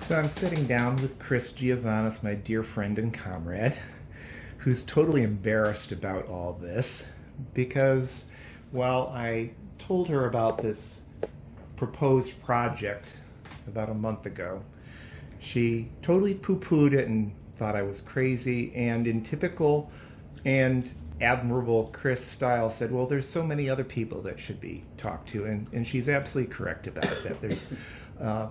So I'm sitting down with Chris Geovanis, my dear friend and comrade, who's totally embarrassed about all this because, well, I told her about this proposed project about a month ago. She totally poo-pooed it and thought I was crazy, and in typical and admirable Chris style said, well, there's so many other people that should be talked to, and she's absolutely correct about that. There's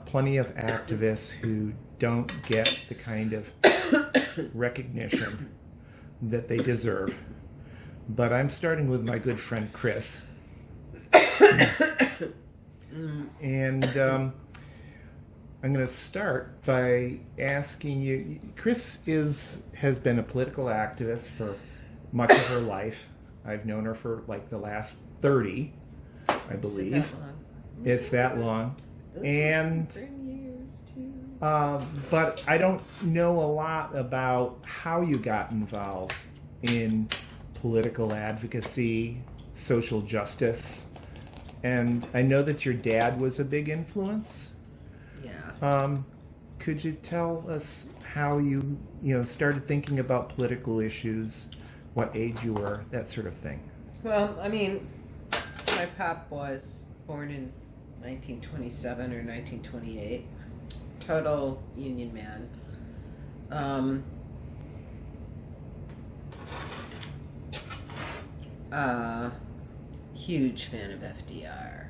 plenty of activists who don't get the kind of recognition that they deserve. But I'm starting with my good friend Chris. And I'm going to start by asking you, Chris has been a political activist for much of her life. I've known her for like the last 30, I believe. It's that long. And but I don't know a lot about how you got involved in political advocacy, social justice, and I know that your dad was a big influence. Yeah. Could you tell us how you started thinking about political issues, what age you were, that sort of thing? Well, I mean, my pop was born in 1927 or 1928. Total Union man. Huge fan of FDR.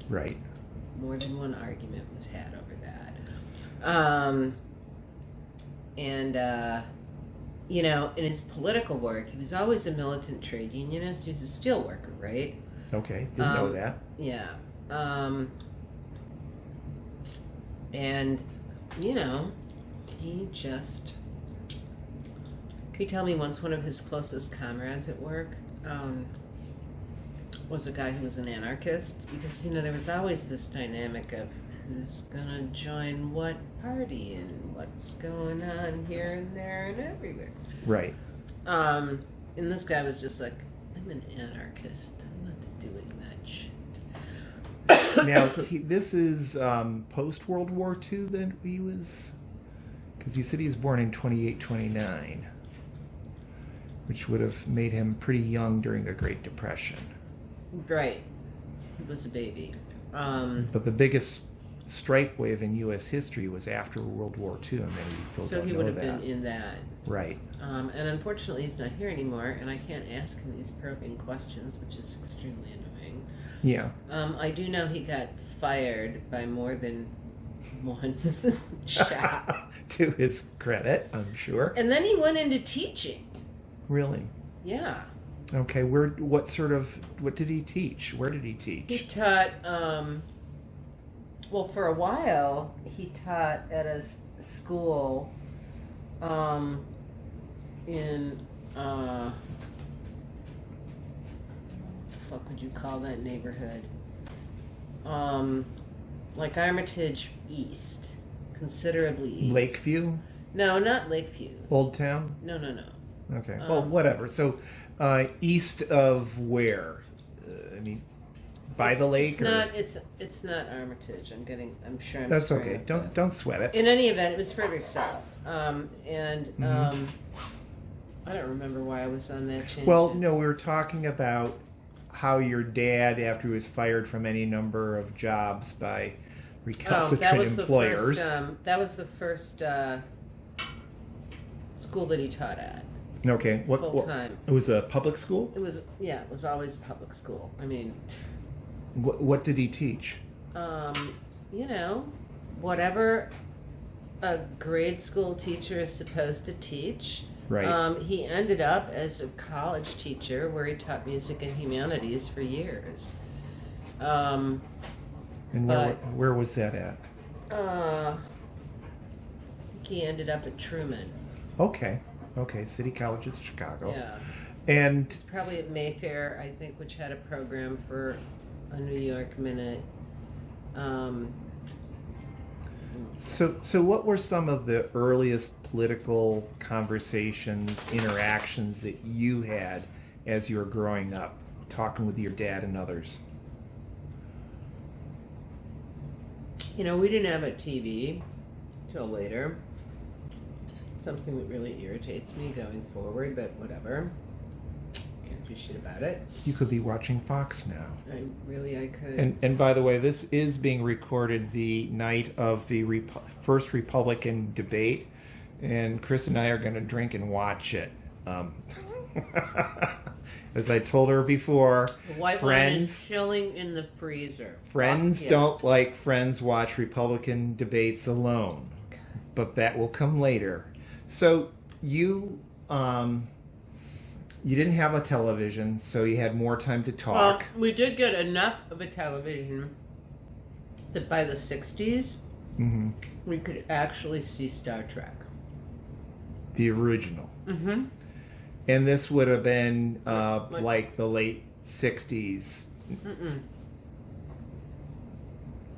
Right. More than one argument was had over that. In his political work, he was always a militant trade unionist. He was a steel worker, right? Okay, didn't know that. Yeah. He told me once one of his closest comrades at work was a guy who was an anarchist, because there was always this dynamic of who's gonna join what party and what's going on here and there and everywhere. Right. And this guy was just like, I'm an anarchist. I'm not doing that shit. Now, this is post-World War II that he was, because you said he was born in 28, 29, which would have made him pretty young during the Great Depression. Right. He was a baby. But the biggest strike wave in U.S. history was after World War II, and many people So don't he know would have that. been in that. Right. And unfortunately, he's not here anymore, and I can't ask him these probing questions, which is extremely annoying. Yeah. I do know he got fired by more than one's shop. To his credit, I'm sure. And then he went into teaching. Really? Yeah. Okay. What did he teach? Where did he teach? He taught, well, for a while, he taught at a school in, what the fuck would you call that neighborhood? Like Armitage East, considerably east. Lakeview? No, not Lakeview. Old Town? No. Okay. Well, whatever. So, east of where? By the lake? It's not Armitage. I'm sure I'm. That's screwing okay. up that. Don't sweat it. In any event, it was further south. I don't remember why I was on that tangent. Well, no, we were talking about how your dad, after he was fired from any number of jobs by recalcitrant employers. That was the first school that he taught at. Okay. Full time. It was a public school? It was always a public school. I mean, What did he teach? Whatever a grade school teacher is supposed to teach. Right. He ended up as a college teacher where he taught music and humanities for years. And where was that at? I think he ended up at Truman. Okay, City Colleges of Chicago. Yeah. And It's probably at Mayfair, I think, which had a program for a New York Minute. So what were some of the earliest political conversations, interactions that you had as you were growing up, talking with your dad and others? You know, we didn't have a TV. until later. Something that really irritates me going forward, but whatever. Can't do shit about it. You could be watching Fox now. I could. And by the way, this is being recorded the night of the first Republican debate, and Chris and I are going to drink and watch it. As I told her before, The white wine is chilling in the freezer. Friends Fuck don't like Friends watch Republican debates alone, but that will come later. So you didn't have a television, so you had more time to talk. Well, we did get enough of a television that by the 60s, Mm-hmm. we could actually see Star Trek. The original. Mm-hmm. And this would have been What? like the late 60s. Mm-mm.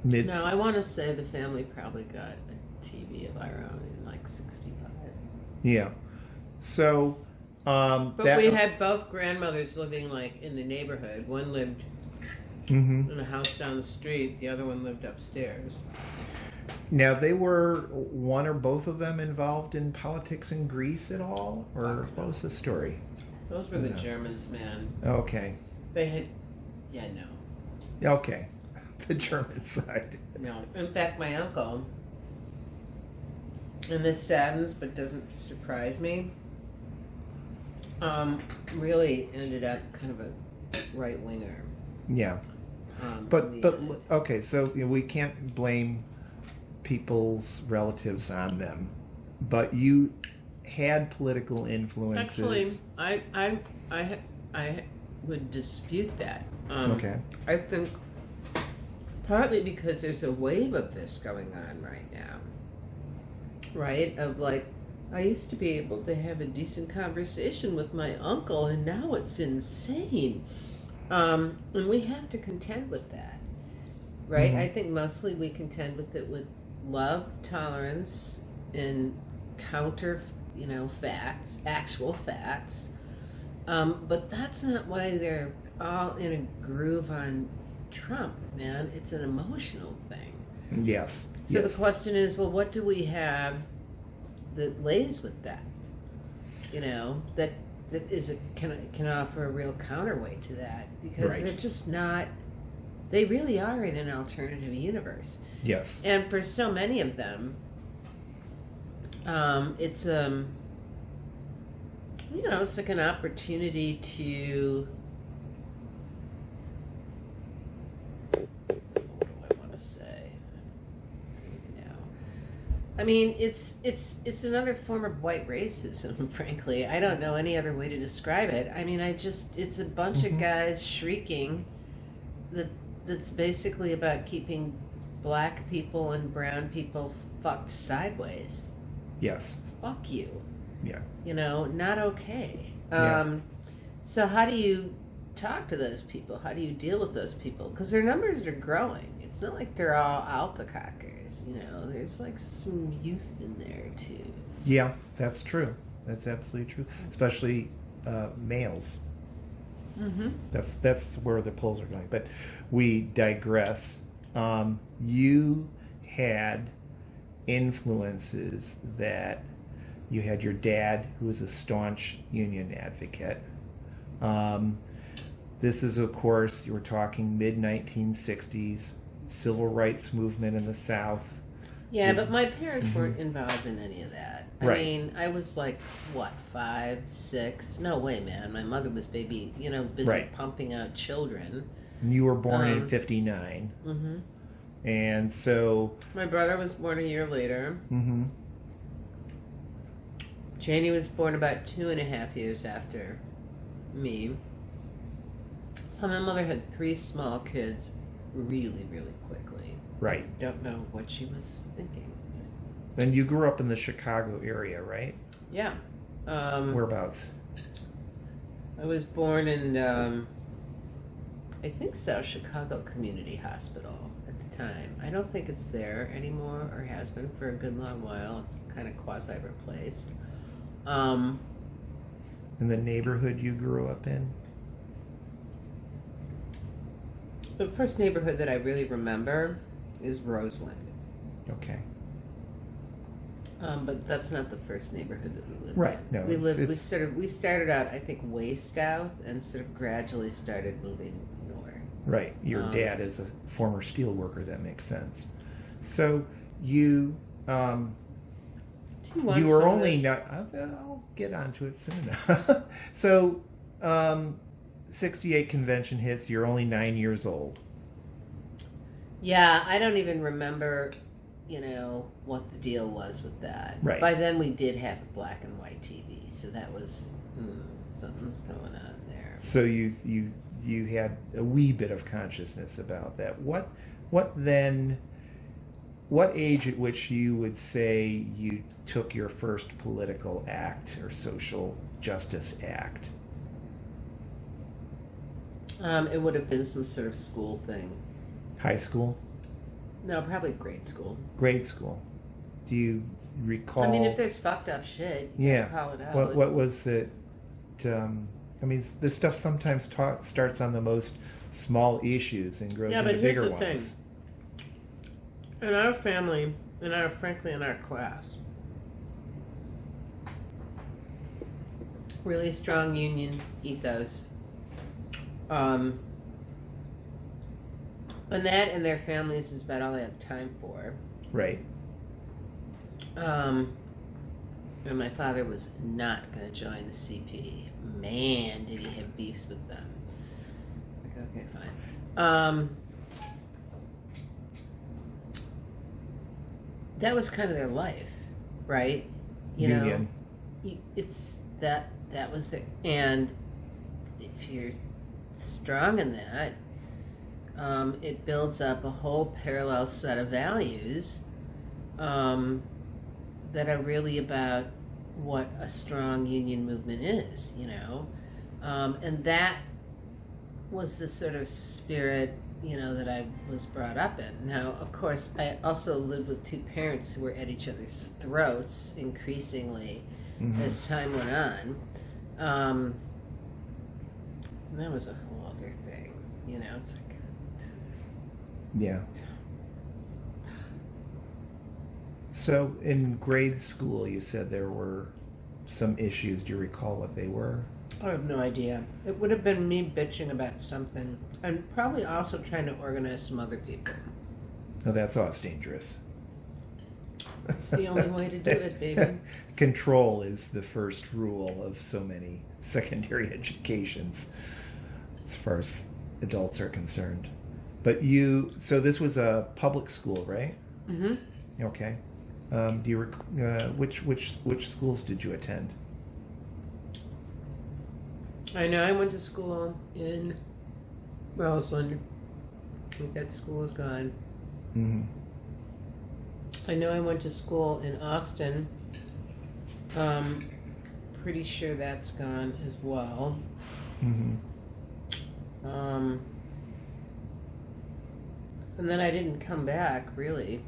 Mid. No, I want to say the family probably got a TV of our own in like 65. Yeah. So, But we had both grandmothers living like in the neighborhood. One lived Mhm. in a house down the street. The other one lived upstairs. Now, they were one or both of them involved in politics in Greece at all? Or what was the story? Those were the No. Germans, man. Okay. They had, yeah, no. Okay. The German side. No. In fact, my uncle, and this saddens but doesn't surprise me, really ended up kind of a right winger. Yeah. But okay, so we can't blame people's relatives on them. But you had political influences. Actually, I would dispute that. Okay. I think partly because there's a wave of this going on right now, right? Of like, I used to be able to have a decent conversation with my uncle, and now it's insane. And we have to contend with that, right? Mhm. I think mostly we contend with it with love, tolerance, and counter, facts, actual facts. But that's not why they're all in a groove on Trump, man. It's an emotional thing. Yes. So yes. the question is, well, what do we have that lays with that? That is can offer a real counterweight to that, because Right. they're just not. They really are in an alternative universe, Yes. and for so many of them, it's it's like an opportunity to. What do I want to say? I mean, it's another form of white racism, frankly. I don't know any other way to describe it. I mean, it's a bunch of guys shrieking that's basically about keeping black people and brown people fucked sideways. Yes. Fuck you. Yeah. Not okay. Yeah. So how do you talk to those people? How do you deal with those people? Because their numbers are growing. It's not like they're all out the cockers, There's like some youth in there too. Yeah, that's true. That's absolutely true. Especially males. Mm-hmm. That's where the polls are going. But we digress. You had influences that you had your dad, who was a staunch union advocate. This is, of course, you were talking mid-1960s, civil rights movement in the South. Yeah, but my parents weren't involved in any of that. I Right. mean, I was like, 5, 6? No way, man. My mother was busy Right. pumping out children. And you were born in 59. Mm-hmm. And so... My brother was born a year later. Mm-hmm. Janie was born about 2.5 years after me. So my mother had 3 small kids really, really quickly. Right. Don't know what she was thinking. And you grew up in the Chicago area, right? Yeah. Whereabouts? I was born in, I think South Chicago Community Hospital at the time. I don't think it's there anymore, or has been for a good long while. It's kind of quasi-replaced. In the neighborhood you grew up in? The first neighborhood that I really remember is Roseland. Okay. But that's not the first neighborhood that we lived Right. in. No, We started out, I think, way south and sort of gradually started moving north. right. Your dad is a former steel worker. That makes sense. So you Do you want you were some of only this? not. I'll get onto it soon enough. So 68 convention hits. You're only 9 years old. Yeah, I don't even remember, what the deal was with that. Right. By then we did have a black and white TV, so that was something's going on there. So you had a wee bit of consciousness about that. What age at which you would say you took your first political act or social justice act? It would have been some sort of school thing. High school? No, probably grade school. Grade school? Do you recall? I mean, if there's fucked up shit, you Yeah. can call it out. What was it? I mean, this stuff sometimes starts on the most small issues and grows Yeah, into but here's bigger the thing. ones. In our family, frankly, in our class, really strong union ethos. And that and their families is about all they have time for. Right. And my father was not going to join the CP. Man, did he have beefs with them. Okay, fine. That was kind of their life, right? Union. It's that was it. And if you're strong in that, it builds up a whole parallel set of values that are really about what a strong union movement is, and that was the sort of spirit, that I was brought up in. Now, of course, I also lived with two parents who were at each other's throats increasingly as time went on. And that was a whole other thing, it's like... Yeah. So in grade school, you said there were some issues. Do you recall what they were? I have no idea. It would have been me bitching about something, and probably also trying to organize some other people. No, that's always dangerous. It's the only way to do it, baby. Control is the first rule of so many secondary educations, as far as adults are concerned. But so this was a public school, right? Mm-hmm. Okay. Do you which schools did you attend? I know I went to school in Roseland. I think that school is gone. Mm-hmm. I know I went to school in Austin. Pretty sure that's gone as well. Mm-hmm. And then I didn't come back really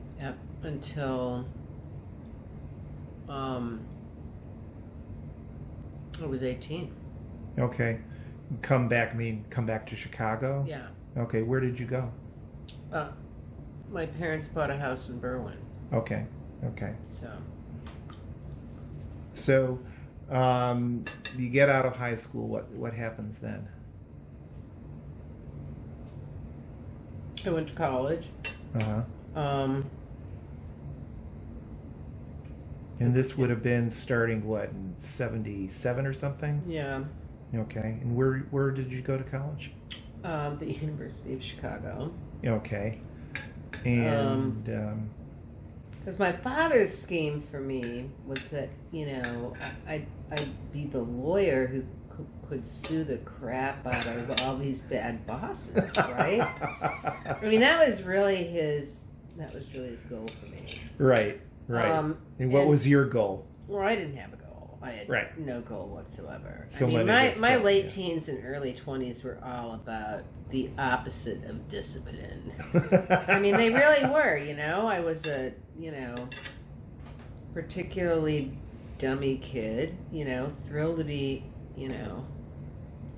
until I was 18. Okay. Come back to Chicago? Yeah. Okay, where did you go? My parents bought a house in Berwyn. Okay. So You get out of high school, what happens then? I went to college. Uh-huh. Um, And this would have been starting, what, in 77 or something? yeah, Okay. And where did you go to college? the University of Chicago. Okay. And Because my father's scheme for me was that, I'd be the lawyer who could sue the crap out of all these bad bosses, right? I mean, that was really his goal for me. right. And what was your goal? Well, I didn't have a goal. I had Right. no goal whatsoever. So I mean, money my gets late done, teens and early 20s were all about the opposite of discipline. I mean, they really were, I was a, particularly dummy kid, thrilled to be,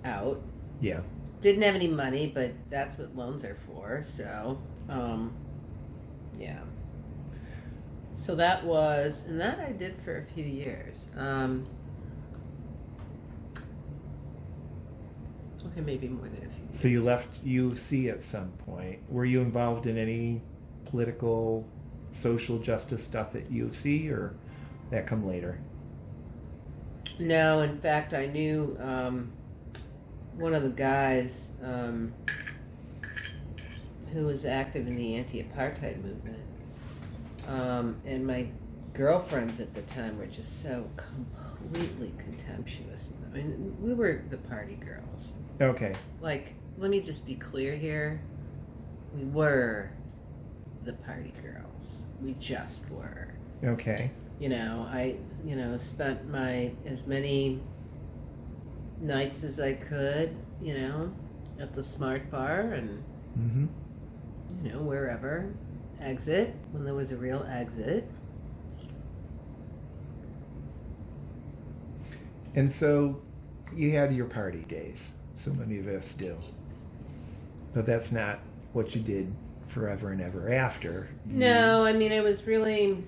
out. Yeah. Didn't have any money, but that's what loans are for, so, yeah. So that was, and that I did for a few years. Okay, maybe more than a few years. So you left U of C at some point. Were you involved in any political, social justice stuff at U of C, or that come later? No, in fact, I knew one of the guys who was active in the anti-apartheid movement. And my girlfriends at the time were just so completely contemptuous. I mean, we were the party girls. Okay. Like, let me just be clear here. We were the party girls. We just were. Okay. I spent as many nights as I could, at the Smart Bar and, wherever. Exit, when there was a real exit. And so you had your party days. So many of us do. But that's not what you did forever and ever after. No, I mean, it was really...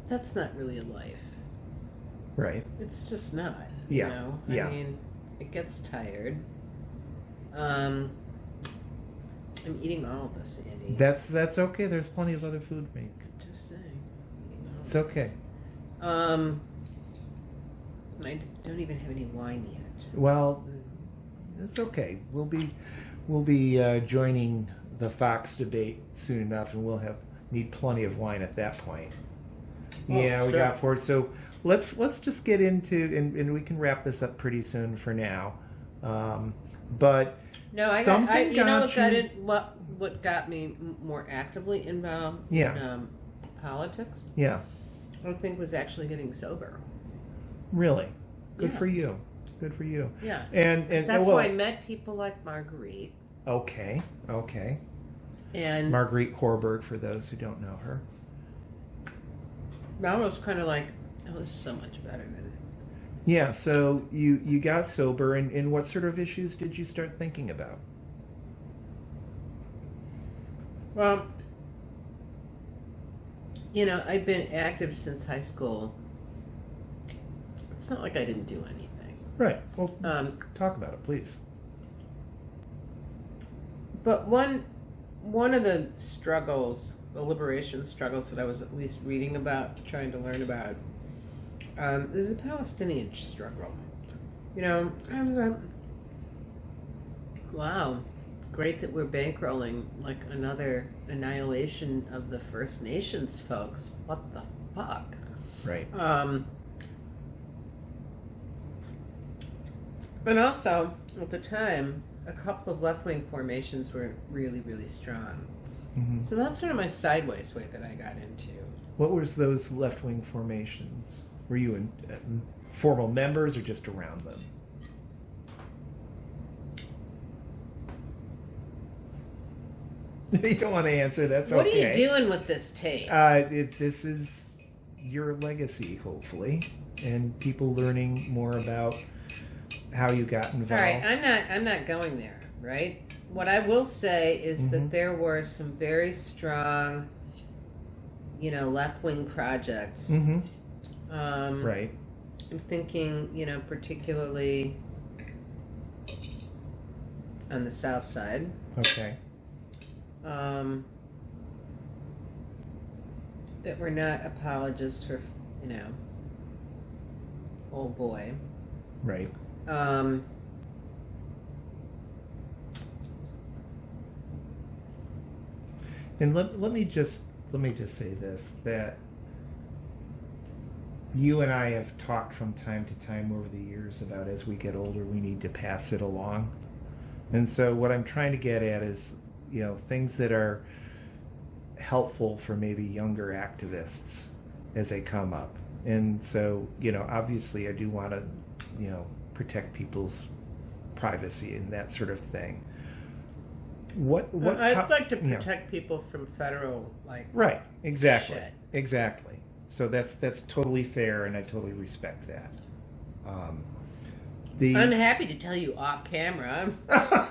that's not really a life. Right. It's just not, Yeah. Yeah. I mean, it gets tired. I'm eating all of this, Andy. That's okay. There's plenty of other food to make. I'm just saying. I'm eating all It's of okay. this. I don't even have any wine yet. Well, it's okay. We'll be joining the Fox debate soon enough, and we'll need plenty of wine at that point. Yeah, we got forward. So let's just get into and we can wrap this up pretty soon for now. But no, what got me more actively involved in politics? Yeah. I think was actually getting sober. Really? Good Yeah. for you. Good for you. Yeah. And that's why I met people like Marguerite. Okay. And Marguerite Horberg, for those who don't know her. I was kind of like, oh, this is so much better than it. Yeah, so you got sober, and what sort of issues did you start thinking about? Well, I've been active since high school. It's not like I didn't do anything. Right. Well, talk about it, please. But one of the struggles, the liberation struggles that I was at least reading about, trying to learn about, is the Palestinian struggle. I was like, wow, great that we're bankrolling like another annihilation of the First Nations folks. What the fuck? Right. And also, at the time, a couple of left-wing formations were really, really strong. Mm-hmm. So that's sort of my sideways way that I got into. What was those left-wing formations? Were you in formal members or just around them? You don't want to answer. That's What okay. are you doing with this tape? This is your legacy, hopefully, and people learning more about how you got involved. All right, I'm not going there, right? What I will say is that there were some very strong, left-wing projects. Mm-hmm. Right. I'm thinking, particularly on the South Side. Okay. That were not apologists for, old boy. Right. And let me just say this, that you and I have talked from time to time over the years about as we get older we need to pass it along. And so what I'm trying to get at is, things that are helpful for maybe younger activists as they come up. And so, obviously I do want to, protect people's privacy and that sort of thing. I'd like to protect people from federal, right, exactly, shit. Exactly. So that's totally fair, and I totally respect that. I'm happy to tell you off camera.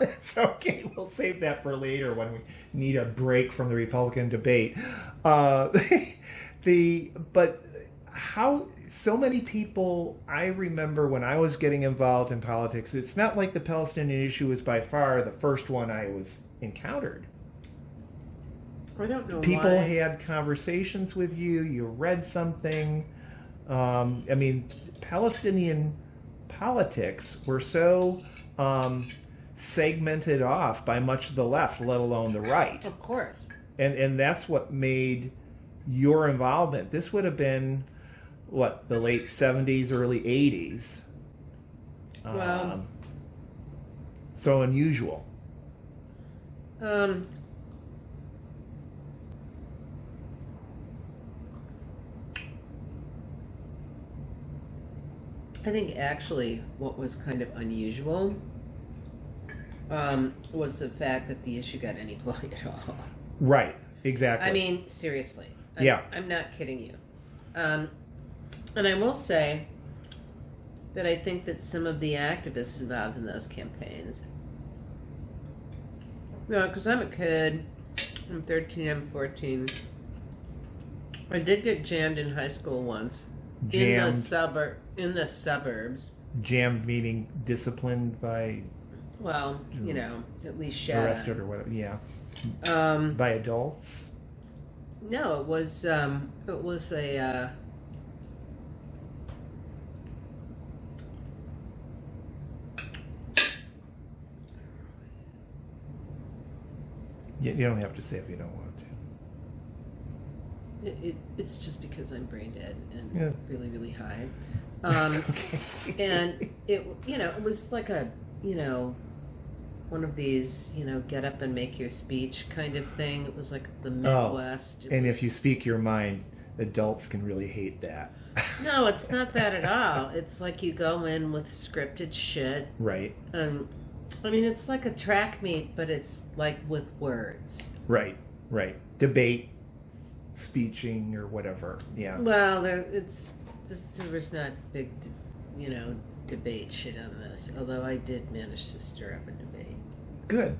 It's okay. We'll save that for later when we need a break from the Republican debate. But how so many people, I remember when I was getting involved in politics, it's not like the Palestinian issue was by far the first one I was encountered. I don't know People why. had conversations with you. You read something. I mean, Palestinian politics were so segmented off by much of the left, let alone the right. Of course. And that's what made your involvement. This would have been, what, the late 70s, early 80s. Well, so unusual. I think actually what was kind of unusual was the fact that the issue got any play at all. Right, exactly. I mean, seriously. Yeah. I'm not kidding you. And I will say that I think that some of the activists involved in those campaigns, because I'm a kid, I'm 13, I'm 14. I did get jammed in high school once. Jammed. In the suburbs. Jammed meaning disciplined by Well, at least shot arrested at. or whatever. Yeah. Um, By adults. no, it was a You don't have to say if you don't want to. it's just because I'm brain dead and Yeah. really, really high. It's okay. And it was like a, one of these, get up and make your speech kind of thing. It was like the Midwest. And if you speak your mind, adults can really hate that. No, it's not that at all. It's like you go in with scripted shit. Right. I mean, it's like a track meet, but it's like with words. Right. Debate, speeching, or whatever. Yeah. Well, there was not big, debate shit on this. Although I did manage to stir up a debate. Good.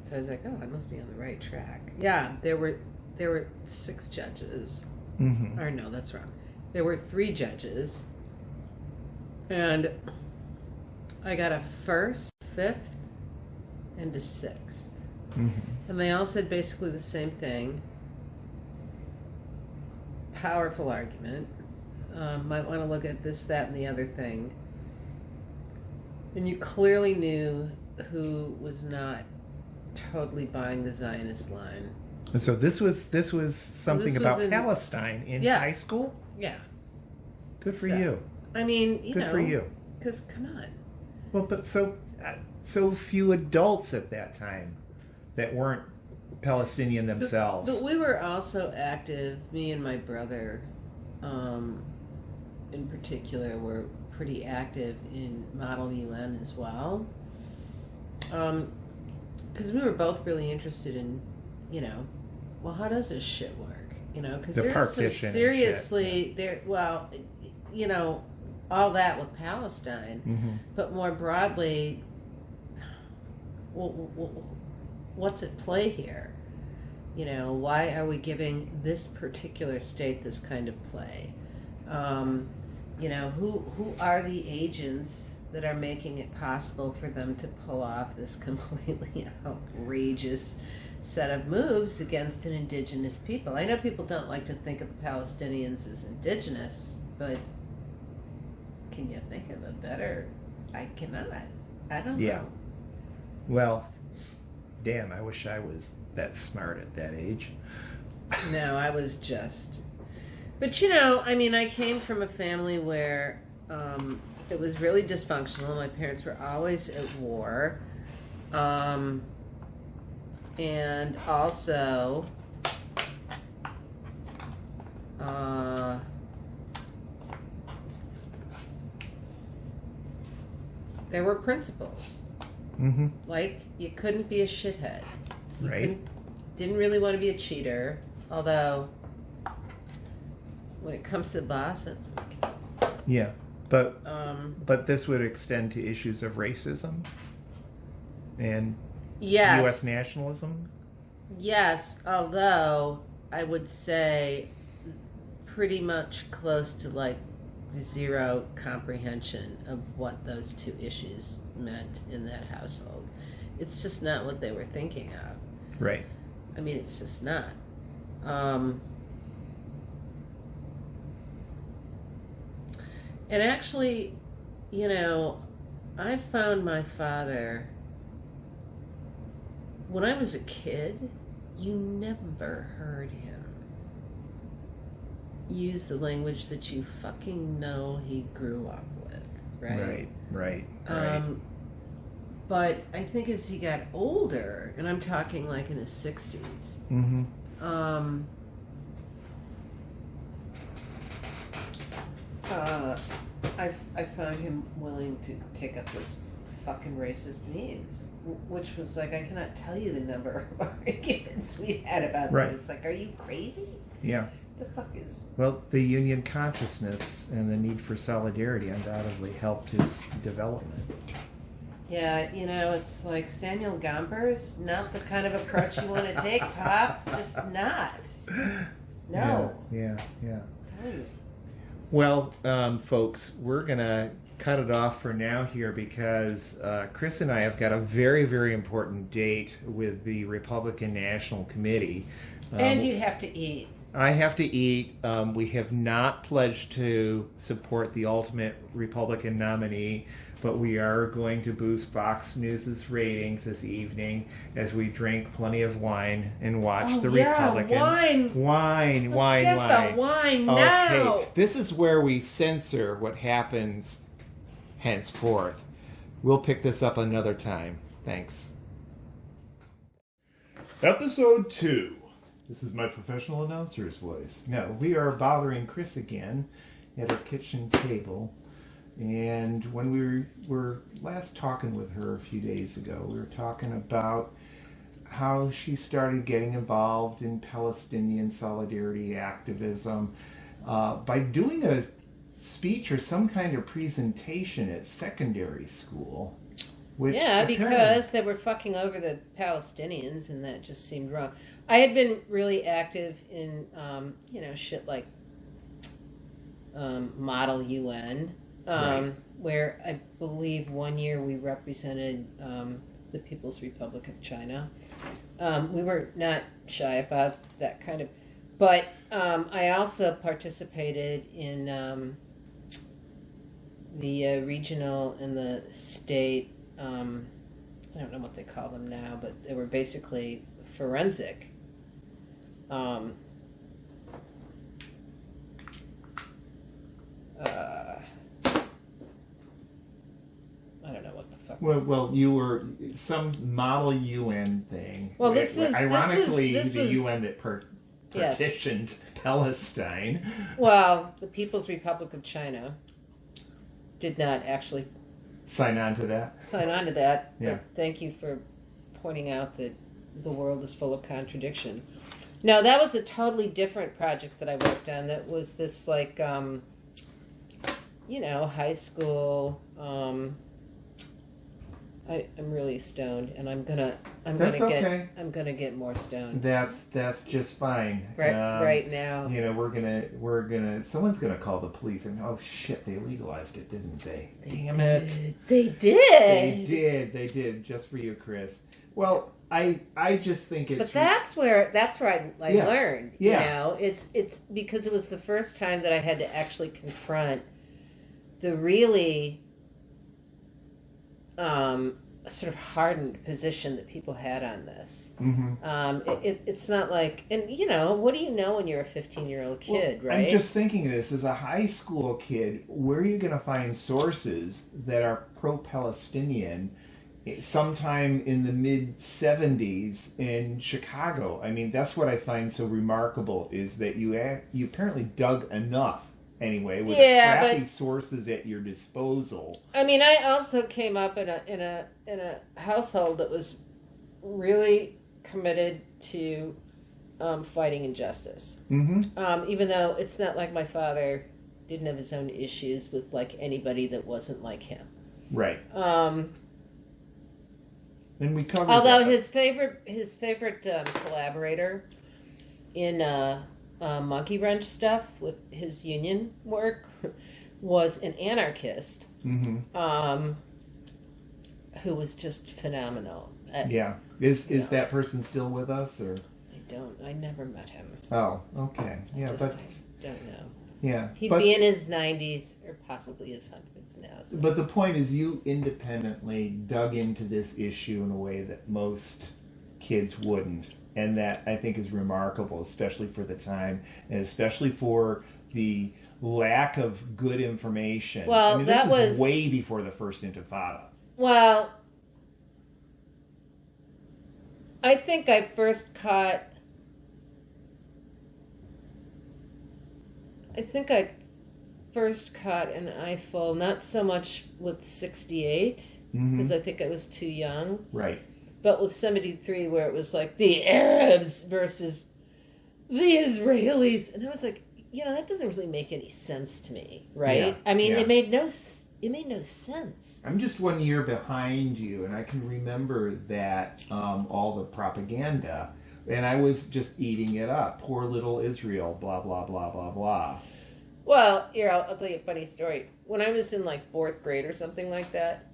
So I was like, oh, I must be on the right track. Yeah, there were 6 judges. Mm-hmm. Or no, that's wrong. There were 3 judges, and I got a 1st, 5th, and a 6th. Mm-hmm. And they all said basically the same thing. Powerful argument. Might want to look at this, that, and the other thing. And you clearly knew who was not totally buying the Zionist line. And so this was something This was about in- Palestine in Yeah. high school? Yeah. Good for So, you. I mean, Good for you. Because, come on. Well, but so few adults at that time that weren't Palestinian themselves. But we were also active, me and my brother in particular were pretty active in Model UN as well. Because we were both really interested in, well, how does this shit work? Because The there's partition some and shit, seriously, all that with Palestine, Mm-hmm. but more broadly, what's at play here? Why are we giving this particular state this kind of play? Who are the agents that are making it possible for them to pull off this completely outrageous set of moves against an indigenous people? I know people don't like to think of the Palestinians as indigenous, but can you think of a better? I cannot. I don't Yeah. know. Well, damn, I wish I was that smart at that age. No, I was just. But I came from a family where it was really dysfunctional. My parents were always at war. And also, there were principles. Mm-hmm. Like, you couldn't be a shithead. You Right. didn't really want to be a cheater. Although, when it comes to the boss, it's like, Yeah. But this would extend to issues of racism and yes. U.S. nationalism? Yes, although I would say pretty much close to like zero comprehension of what those two issues meant in that household. It's just not what they were thinking of. Right. I mean, it's just not. And actually, you know, I found my father, when I was a kid, you never heard him use the language that you fucking know he grew up with, right? Right. But I think as he got older, and I'm talking like in his 60s, Mm-hmm. I found him willing to take up those fucking racist memes, which was like, I cannot tell you the number of arguments we had about Right. that. It's like, are you crazy? Yeah. The fuck is... Well, the Union consciousness and the need for solidarity undoubtedly helped his development. Yeah, you know, it's like Samuel Gompers, not the kind of approach you want to take, Pop. Just not. No. Yeah. Tell me. Well, folks, we're going to cut it off for now here because Chris and I have got a very, very important date with the Republican National Committee. And you have to eat. I have to eat. We have not pledged to support the ultimate Republican nominee, but we are going to boost Fox News's ratings this evening as we drink plenty of wine and watch the Republican. Wine. Wine. Get the wine now. Okay, this is where we censor what happens henceforth. We'll pick this up another time. Thanks. Episode 2. This is my professional announcer's voice. No, we are bothering Chris again at our kitchen table. And when we were last talking with her a few days ago, we were talking about how she started getting involved in Palestinian solidarity activism by doing a speech or some kind of presentation at secondary school. Which because they were fucking over the Palestinians, and that just seemed wrong. I had been really active in, shit like Model UN, where I believe one year we represented the People's Republic of China. We were not shy about that kind of... But I also participated in the regional and the state... I don't know what they call them now, but they were basically forensic. I don't know what the fuck. Well, you were some Model UN thing. Well, this was ironically this the was, UN that partitioned Palestine. Well, the People's Republic of China did not actually sign on to that. Yeah. But thank you for pointing out that the world is full of contradiction. No, that was a totally different project that I worked on. That was this like, high school. I'm really stoned, and I'm gonna get more stoned. That's just fine. Right now. We're gonna. Someone's gonna call the police and shit, they legalized it, didn't they? Damn it. They did. They did. Just for you, Chris. Well, I just think it's. But that's where I learned. Yeah. It's because it was the first time that I had to actually confront the really sort of hardened position that people had on this. Mm-hmm. It's not like, and what do you know when you're a 15-year-old kid, right? I'm just thinking of this as a high school kid. Where are you going to find sources that are pro-Palestinian sometime in the mid-70s in Chicago? I mean, that's what I find so remarkable is that you apparently dug enough. Anyway, with crappy sources at your disposal. I mean, I also came up in a household that was really committed to fighting injustice. Mm-hmm. Even though it's not like my father didn't have his own issues with like anybody that wasn't like him. Right. And we covered although that. his favorite collaborator in Monkey Wrench stuff with his union work was an anarchist who was just phenomenal. Is that person still with us, or? I never met him. Oh, okay. Yeah, but I don't know. Yeah, he'd be in his 90s or possibly his hundreds now. So. But the point is, you independently dug into this issue in a way that most kids wouldn't, and that I think is remarkable, especially for the time, and especially for the lack of good information. Well, I mean, that this is was way before the first Intifada. Well, I think I first caught. an eyeful, not so much with 68, because I think I was too young. Right. But with 73, where it was like the Arabs versus the Israelis. And I was like, that doesn't really make any sense to me, right? Yeah. I mean, Yeah. it made no sense. I'm just 1 year behind you, and I can remember that all the propaganda, and I was just eating it up. Poor little Israel, blah, blah, blah, blah, blah. Well, I'll tell you a funny story. When I was in like 4th grade or something like that,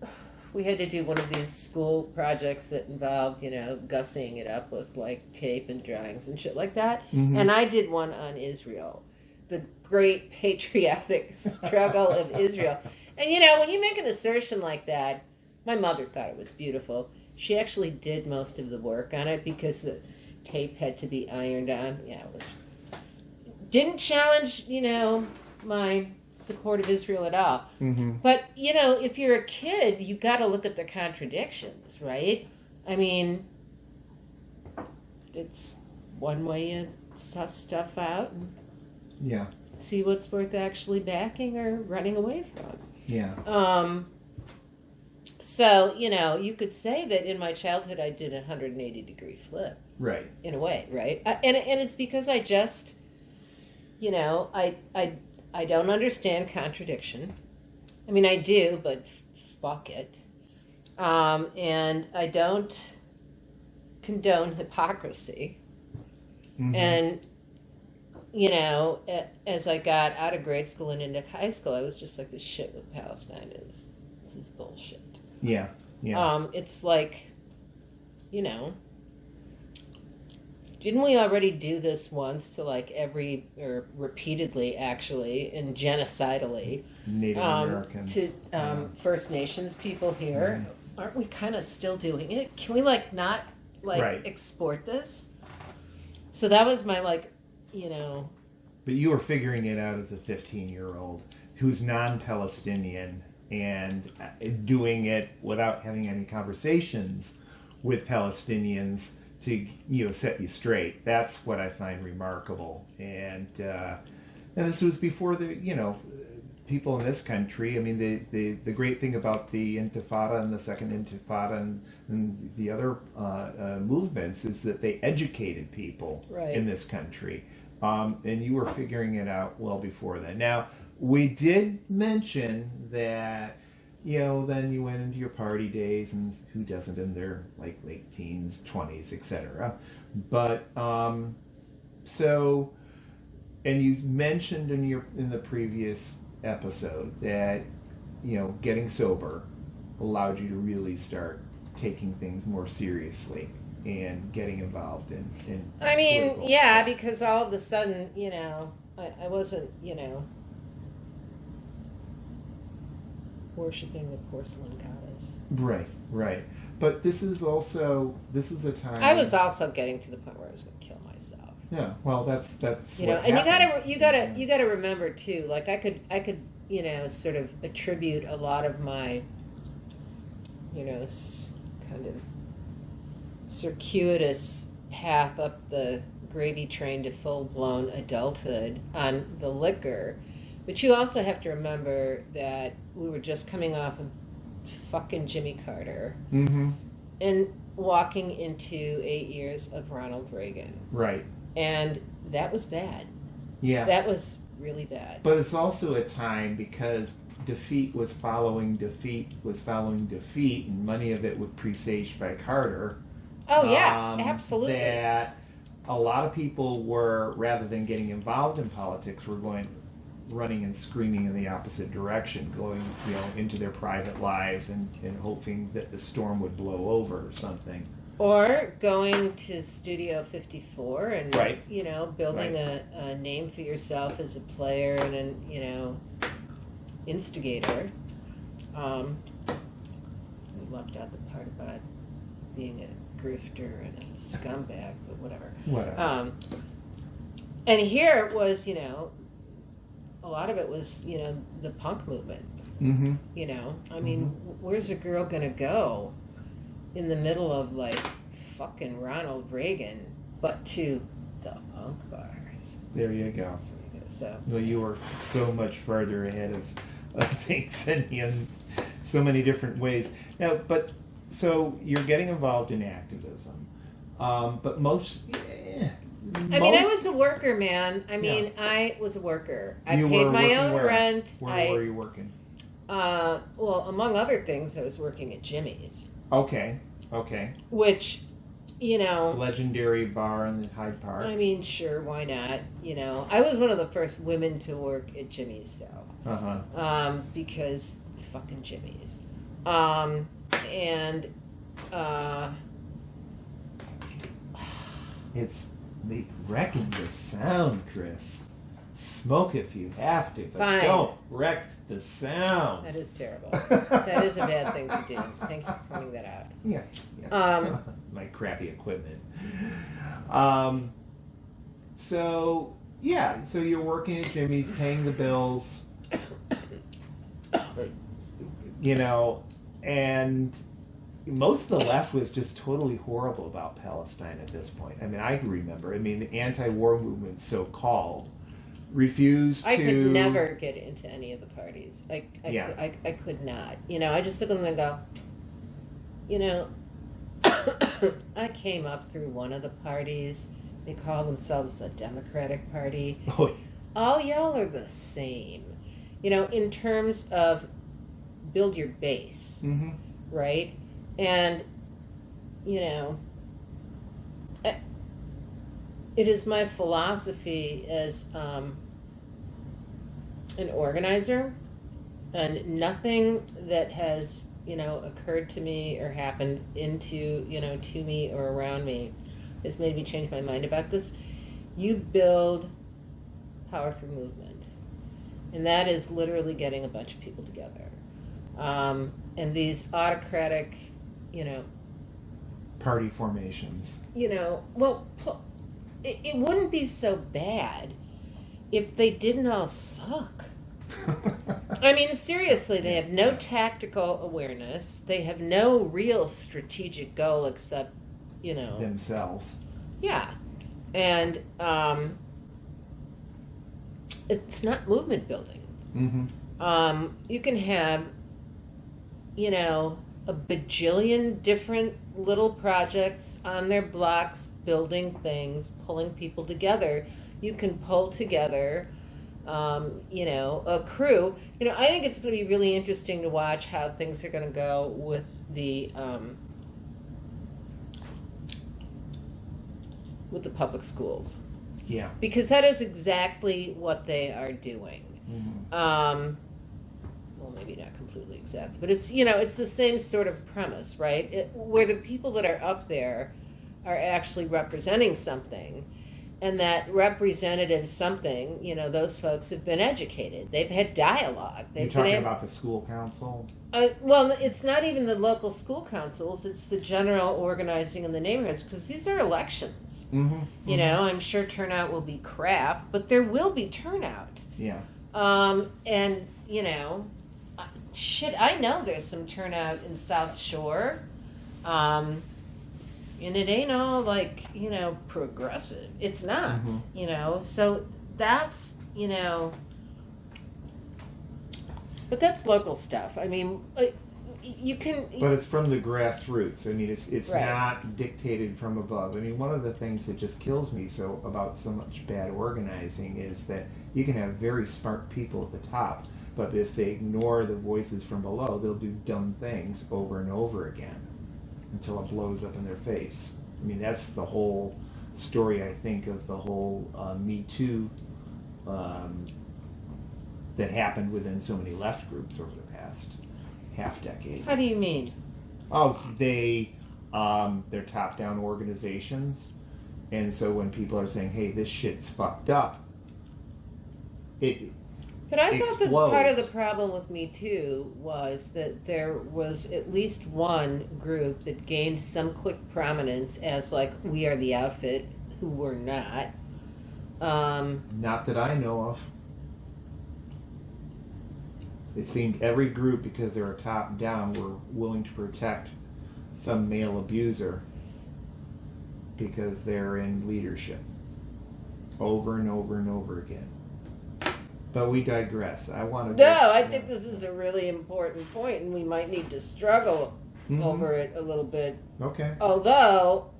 we had to do one of these school projects that involved, gussying it up with like tape and drawings and shit like that. Mm-hmm. And I did one on Israel, the great patriotic struggle of Israel. And when you make an assertion like that, my mother thought it was beautiful. She actually did most of the work on it because the tape had to be ironed on. Yeah, it was. Didn't challenge, my support of Israel at all. Mm-hmm. But, if you're a kid, you got to look at the contradictions, right? I mean, it's one way you suss stuff out and see what's worth actually backing or running away from. Yeah. So, you could say that in my childhood I did a 180-degree flip. Right. In a way, right? And it's because I just, I don't understand contradiction. I mean, I do, but fuck it. And I don't condone hypocrisy. Mm-hmm. And, as I got out of grade school and into high school, I was just like, this shit with Palestine this is bullshit. Yeah. Yeah. It's like, didn't we already do this once to like or repeatedly actually, and genocidally, Native Americans. to First Nations people here? Mm-hmm. Aren't we kind of still doing it? Can we not export this? So that was my But you were figuring it out as a 15-year-old who's non-Palestinian and doing it without having any conversations with Palestinians to set you straight. That's what I find remarkable. And this was before the people in this country. I mean, the great thing about the Intifada and the Second Intifada and the other movements is that they educated people in this country. And you were figuring it out well before that. Now, we did mention that, then you went into your party days, and who doesn't in their late teens, 20s, etc. But, and you mentioned in the previous episode that, getting sober allowed you to really start taking things more seriously and getting involved in I mean, political yeah, stuff. because all of a sudden, I wasn't, worshipping the porcelain goddess. Right. But this is a time. I was also getting to the point where I was going to kill myself. Yeah, well, that's And happens. you gotta remember too. Like I could sort of attribute a lot of my, kind of circuitous path up the gravy train to full-blown adulthood on the liquor. But you also have to remember that we were just coming off of fucking Jimmy Carter and walking into 8 years of Ronald Reagan. Right. And that was bad. Yeah. That was really bad. But it's also a time because defeat was following defeat, and many of it was presaged by Carter. Oh yeah, absolutely. That a lot of people were, rather than getting involved in politics, were running and screaming in the opposite direction, going into their private lives and hoping that the storm would blow over or something. Or going to Studio 54 and Right. building a name for yourself as a player and an instigator. We left out the part about being a grifter and a scumbag, but whatever. Whatever. And here it was, a lot of it was, the punk movement. Mm-hmm. I mean, where's a girl gonna go in the middle of like fucking Ronald Reagan, but to the punk bars? There you go. That's where you go. So. Well, you were so much farther ahead of things than me in so many different ways. Now, so you're getting involved in activism, but I mean, I was a worker, man. I was a worker. I paid my own rent. Where were you working? Well, among other things, I was working at Jimmy's. Okay. Which, legendary bar in Hyde Park. I mean, sure, why not? I was one of the first women to work at Jimmy's, though. Uh-huh. Because fucking Jimmy's. It's wrecking the sound, Chris. Smoke if you have to, but Fine. Don't wreck the sound. That is terrible. That is a bad thing to do. Thank you for pointing that out. Yeah. My crappy equipment. So you're working at Jimmy's, paying the bills, and most of the left was just totally horrible about Palestine at this point. I mean, I can remember. I mean, the anti-war movement, so-called, refused to... I could never get into any of the parties. I could not. I just look at them and go, I came up through one of the parties. They call themselves the Democratic Party. Oh. All y'all are the same. In terms of build your base, Mm-hmm. right? And, it is my philosophy as an organizer, and nothing that has, occurred to me or happened to me or around me has made me change my mind about this. You build power through movement. And that is literally getting a bunch of people together. And these autocratic, party formations. It wouldn't be so bad if they didn't all suck. I mean, seriously, they have no tactical awareness. They have no real strategic goal except, themselves. Yeah. And it's not movement building. Mm-hmm. You can have, a bajillion different little projects on their blocks, building things, pulling people together. You can pull together, a crew. I think it's going to be really interesting to watch how things are going to go with the public schools. Yeah. Because that is exactly what they are doing. Mm-hmm. Well, maybe not completely exactly, but it's it's the same sort of premise, right? Where the people that are up there are actually representing something, and that representative something, those folks have been educated. They've had dialogue. You're talking about the school council? Well, it's not even the local school councils. It's the general organizing in the neighborhoods, because these are elections. Mm-hmm. I'm sure turnout will be crap, but there will be turnout. Yeah. And, I know there's some turnout in South Shore. And it ain't all like, progressive. It's not, so that's, but that's local stuff. I mean, you can. But it's from the grassroots. I mean, it's Right. not dictated from above. I mean, one of the things that just kills me about so much bad organizing is that you can have very smart people at the top, but if they ignore the voices from below, they'll do dumb things over and over again until it blows up in their face. I mean, that's the whole story, I think, of the whole Me Too that happened within so many left groups over the past half decade. How do you mean? Oh, they're top-down organizations, and so when people are saying, "Hey, this shit's fucked up," But I thought that explodes. part of the problem with Me Too was that there was at least one group that gained some quick prominence as like, we are the outfit, who were not. Not that I know of. It seemed every group, because they were top-down, were willing to protect some male abuser because they're in leadership. Over and over and over again. But we digress. I think this is a really important point, and we might need to struggle over it a little bit. Okay. Although,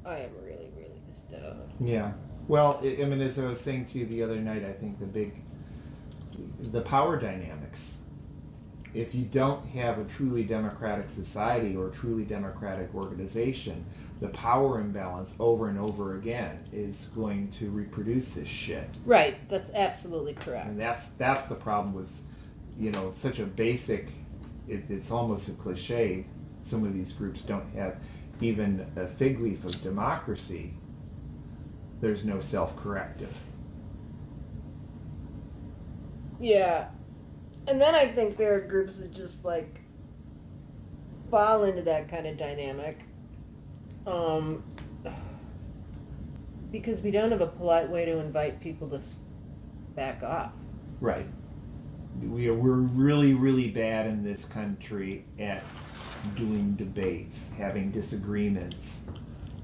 I am really, really stoned. Yeah. Well, I mean, as I was saying to you the other night, I think the power dynamics. If you don't have a truly democratic society or a truly democratic organization, the power imbalance over and over again is going to reproduce this shit. Right, that's absolutely correct. And that's the problem with, such a basic, it's almost a cliche. Some of these groups don't have even a fig leaf of democracy. There's no self-corrective. Yeah. And then I think there are groups that just like fall into that kind of dynamic. Because we don't have a polite way to invite people to back off. Right. We're really, really bad in this country at doing debates, having disagreements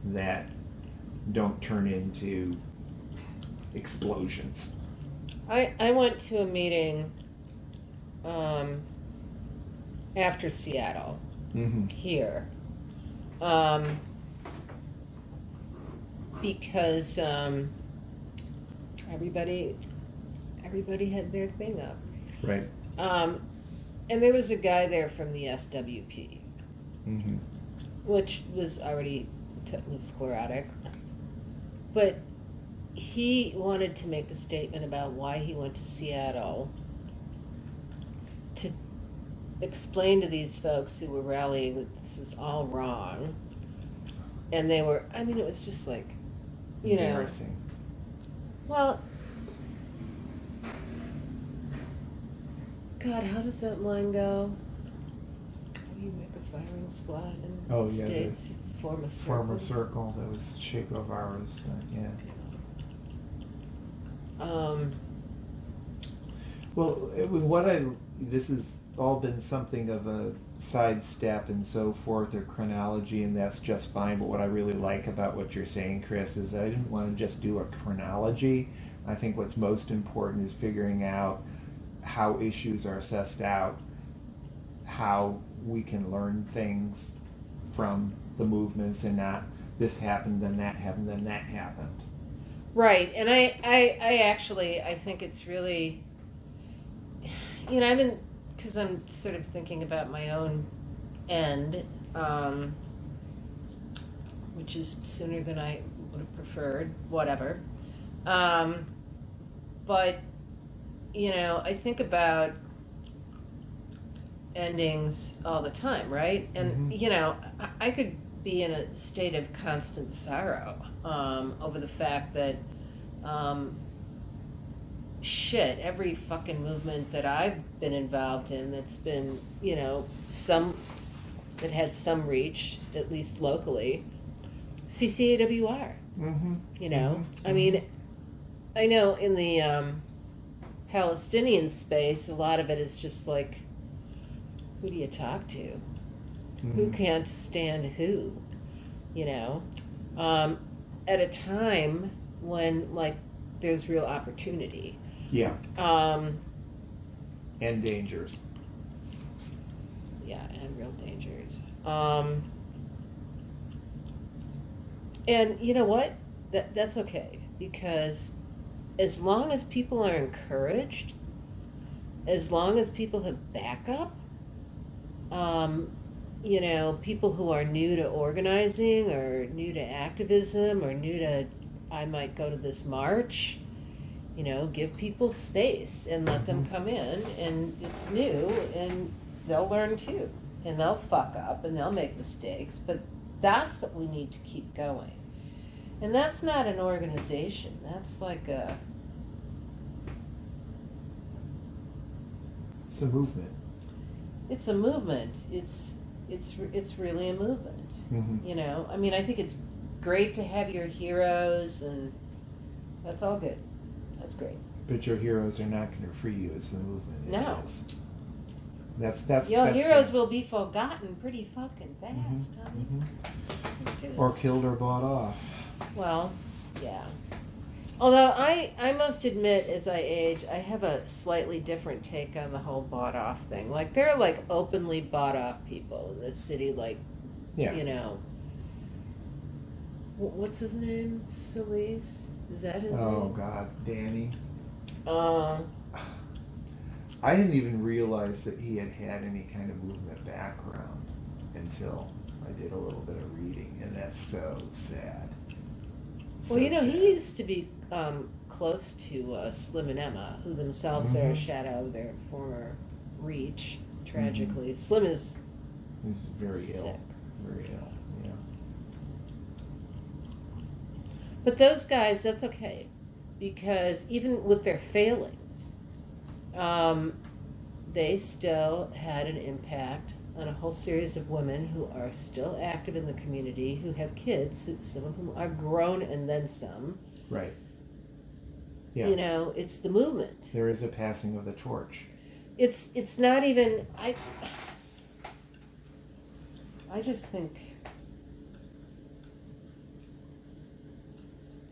that don't turn into explosions. I went to a meeting after Seattle here because everybody had their thing up. Right. And there was a guy there from the SWP, which was already sclerotic, but he wanted to make a statement about why he went to Seattle to explain to these folks who were rallying that this was all wrong. And they were, it was just like, Embarrassing. Well, God, how does that line go? How do you make a firing squad in the States? Form a circle. Form a circle. That was Che Guevara's, yeah. Well, this has all been something of a sidestep and so forth, or chronology, and that's just fine. But what I really like about what you're saying, Chris, is I didn't want to just do a chronology. I think what's most important is figuring out how issues are sussed out, how we can learn things from the movements, and not this happened, then that happened, then that happened. Right, and I think it's really, because I'm sort of thinking about my own end, which is sooner than I would have preferred, whatever. But, I think about endings all the time, right? And, I could be in a state of constant sorrow over the fact that every fucking movement that I've been involved in that's been, some that had some reach, at least locally, CCAWR. I know in the Palestinian space, a lot of it is just like, who do you talk to? Who can't stand who? At a time when, like, there's real opportunity. Yeah. And dangers. Yeah, and real dangers. And you know what? That's okay, because as long as people are encouraged, as long as people have backup, you know, people who are new to organizing or new to activism or new to, I might go to this march, you know, give people space and let them come in, and it's new, and they'll learn too, and they'll fuck up and they'll make mistakes, but that's what we need to keep going. And that's not an organization, that's like It's a movement. it's a movement. It's really a movement. Mm-hmm. You know, I mean, I think it's great to have your heroes, and that's all good. That's great. But your heroes are not going to free you as the movement. No. Is. That's Your that's heroes will be forgotten pretty fucking fast, honey. Mm-hmm. Or killed or bought off. Well, yeah. Although I must admit, as I age, I have a slightly different take on the whole bought off thing. Like, there are like openly bought off people in this city, like, Yeah. you know, what's his name? Solis? Is that his name? Oh God, Danny. Uh, I didn't even realize that he had any kind of movement background until I did a little bit of reading, and that's so sad. well, you know, sad. he used to be close to Slim and Emma, who themselves are a shadow of their former reach, tragically. Slim is He's very sick. ill. Very ill, yeah. But those guys, that's okay, because even with their failings, they still had an impact on a whole series of women who are still active in the community, who have kids, who, some of whom are grown and then some. Right. Yeah. You know, it's the movement. There is a passing of the torch. It's not even, I just think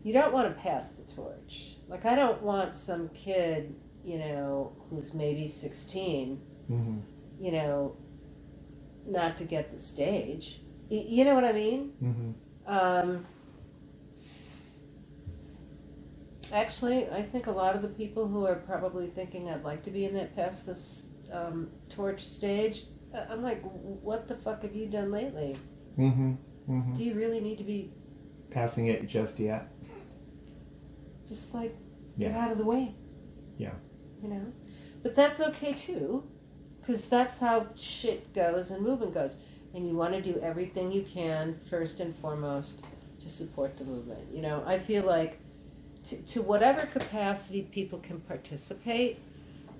you don't want to pass the torch. Like, I don't want some kid, you know, who's maybe 16, Mm-hmm. you know, not to get the stage. You know what I mean? Mm-hmm. Actually, I think a lot of the people who are probably thinking I'd like to be in that pass this torch stage, I'm like, what the fuck have you done lately? Mm-hmm. Mm-hmm. Do you really need to be Passing it just yet? just like, get Yeah. out of the way? Yeah. You know? But that's okay too, because that's how shit goes and movement goes. And you want to do everything you can, first and foremost, to support the movement. You know, I feel like to whatever capacity people can participate,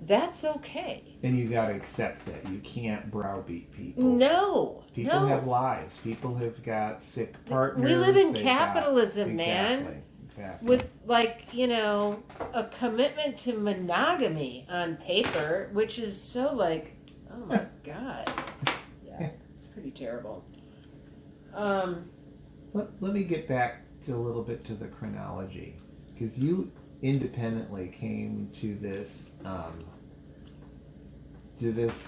that's okay. And you got to accept that. You can't browbeat people. No. People no. have lives. People have got sick partners. We live in They've capitalism, got, man. Exactly. With, like, you know, a commitment to monogamy on paper, which is so, like, oh my God. Yeah, it's pretty terrible. Let me get back to a little bit to the chronology, because you independently came to this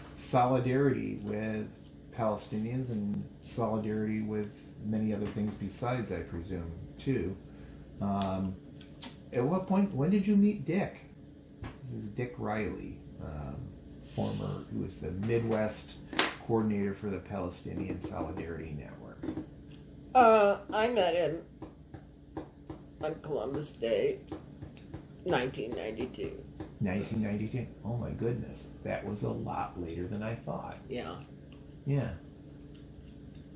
solidarity with Palestinians and solidarity with many other things besides, I presume, too. At what point? When did you meet Dick? This is Dick Riley, who was the Midwest coordinator for the Palestinian Solidarity Network. I met him on Columbus Day, 1992. 1992. Oh my goodness, that was a lot later than I thought. Yeah. Yeah.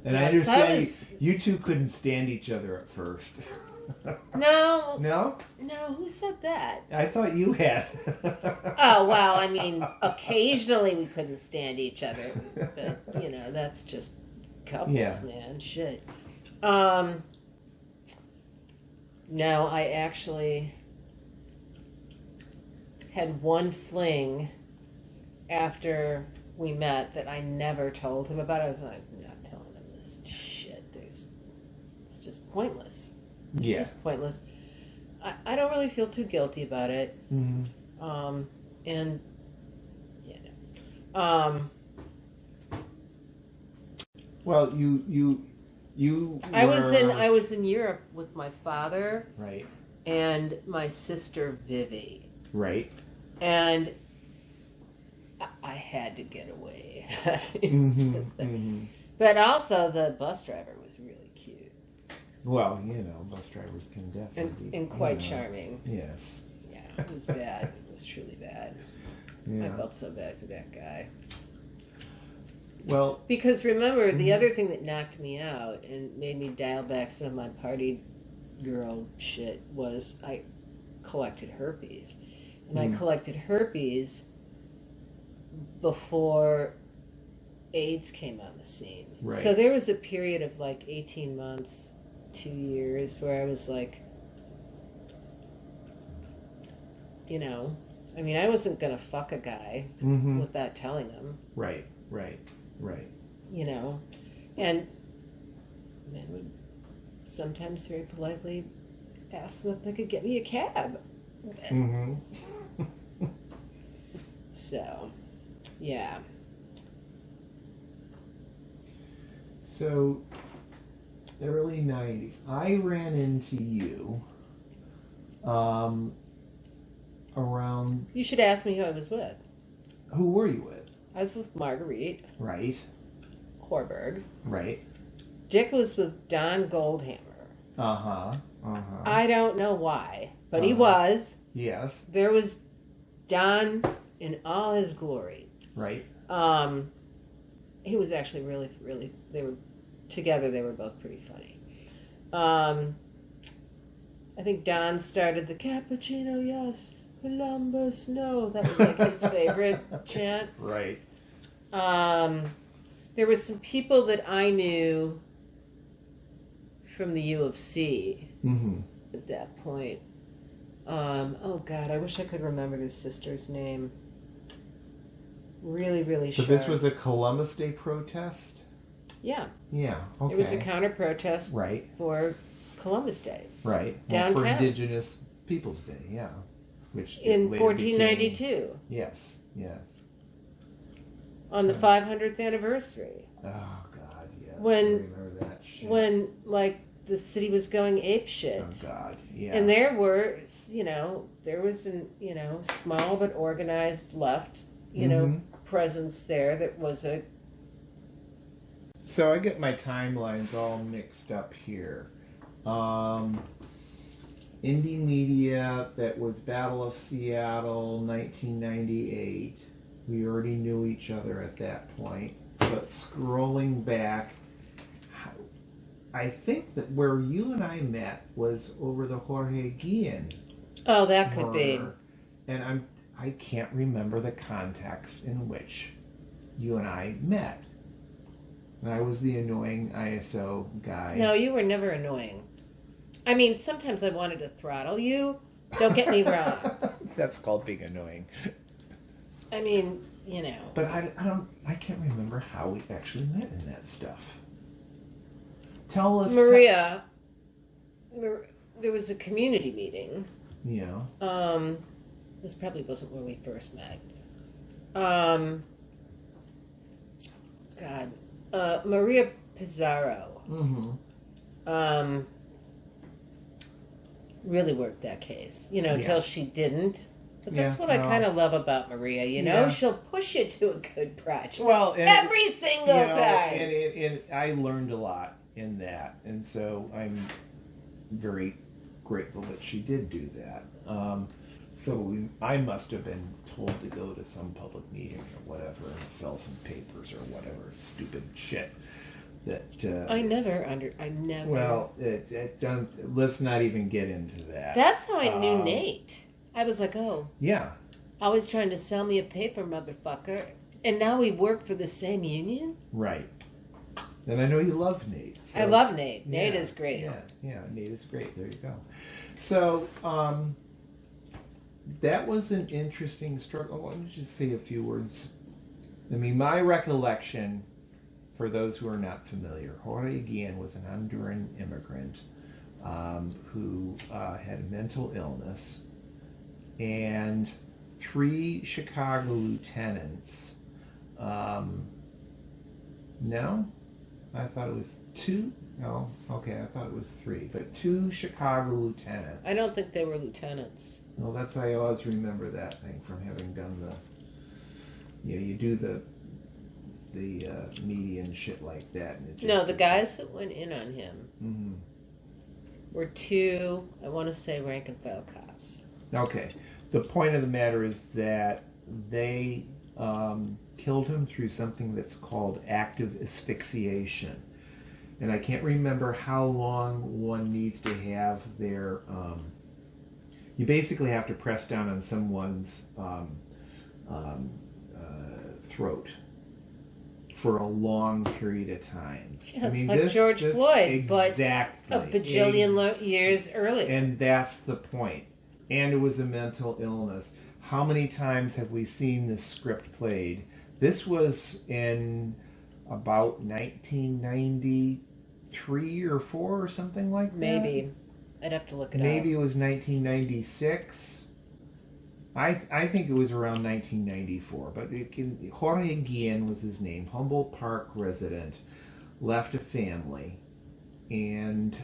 And I Yes, understand you two couldn't stand each other at first. No. No? No, who said that? I thought you had. Oh, well, I mean, occasionally we couldn't stand each other. But, you know, that's just couples, Yeah. man. Shit. No, I actually had one fling after we met that I never told him about. I was like, I'm not telling him this shit. It's just pointless. It's just pointless. I don't really feel too guilty about it. Mm-hmm. And yeah, no. Well, you I were, was in Europe with my father right, and my sister Vivi, right. and I had to get away. Just- But also the bus driver was really cute Well, bus drivers can definitely be, and quite charming. Yes. Yeah, it was bad. It was truly bad. I Yeah. felt so bad for that guy. Well, Because remember, the other thing that knocked me out and made me dial back some of my party girl shit was I collected herpes. And I collected herpes before AIDS came on the scene. Right. So there was a period of like 18 months, 2 years where I was like, I mean, I wasn't going to fuck a guy without telling him. right. And men would sometimes very politely ask them if they could get me a cab. So, yeah. So, early 90s, I ran into you around, You should ask me who I was with. who were you with? I was with Marguerite Right, Horberg. right. Dick was with Don Goldhammer. Uh-huh, I don't know why, but he was. Yes, There was Don in all his glory. right. He was actually really, really, they were together, they were both pretty funny. I think Don started the cappuccino, yes, Columbus, no. That was like his favorite chant. Right. There were some people that I knew from the U of C at that point. Oh God, I wish I could remember his sister's name. Really, really So sharp. this was a Columbus Day protest? Yeah. Yeah, okay. It was a counter protest Right, for Columbus Day. right. Well, for Downtown. Indigenous Peoples' Day, yeah. Which In later 1492. became- Yes. On the So- 500th anniversary. Oh, God, yes. When- I remember that shit. When, like, the city was going apeshit. Oh, God, yeah. And there were, there was an, small but organized left, presence there that was a. So I get my timelines all mixed up here. Indie Media, that was Battle of Seattle, 1998. We already knew each other at that point. But scrolling back, I think that where you and I met was over the Jorge Guillen Oh, that could be. murder. And I can't remember the context in which you and I met. And I was the annoying ISO guy. No, you were never annoying. I mean, sometimes I wanted to throttle you. Don't get me wrong. That's called being annoying. I mean, But I can't remember how we actually met in that stuff. Tell us. Maria, there was a community meeting. Yeah. This probably wasn't where we first met. Maria Pizarro. Really worked that case, until she didn't. But that's what I kind of love about Maria, Yeah. She'll push you to a good project. Well, and every single time. And I learned a lot in that, and so I'm very grateful that she did do that. I must have been told to go to some public meeting or whatever and sell some papers or whatever stupid shit. That I never. Well, let's not even get into that. That's how I knew Nate. I was like, oh, Yeah. always trying to sell me a paper, motherfucker. And now we work for the same union? Right. And I know you love Nate. So, I love Nate. Nate yeah, is great. Yeah, Nate is great. There you go. So, that was an interesting struggle. Let me just say a few words. I mean, my recollection, for those who are not familiar, Jorge Guillen was an Honduran immigrant who had a mental illness, and 3 Chicago lieutenants. No? I thought it was 2. No, okay, I thought it was 3. But 2 Chicago lieutenants. I don't think they were lieutenants. Well, that's, I always remember that thing from having done the, you do the media and shit like that. And it just, No, the guys that went in on him Mm-hmm. were 2, I want to say, rank and file cops. Okay. The point of the matter is that they killed him through something that's called active asphyxiation. And I can't remember how long one needs to have their... you basically have to press down on someone's throat for a long period of time. Yeah, it's like George Floyd, exactly, but a bajillion years earlier. And that's the point. And it was a mental illness. How many times have we seen this script played? This was in about 1993 or 4 or something like that. Maybe. I'd have to look it up. Maybe it was 1996. I think it was around 1994. But Jorge Guillen was his name. Humboldt Park resident. Left a family. And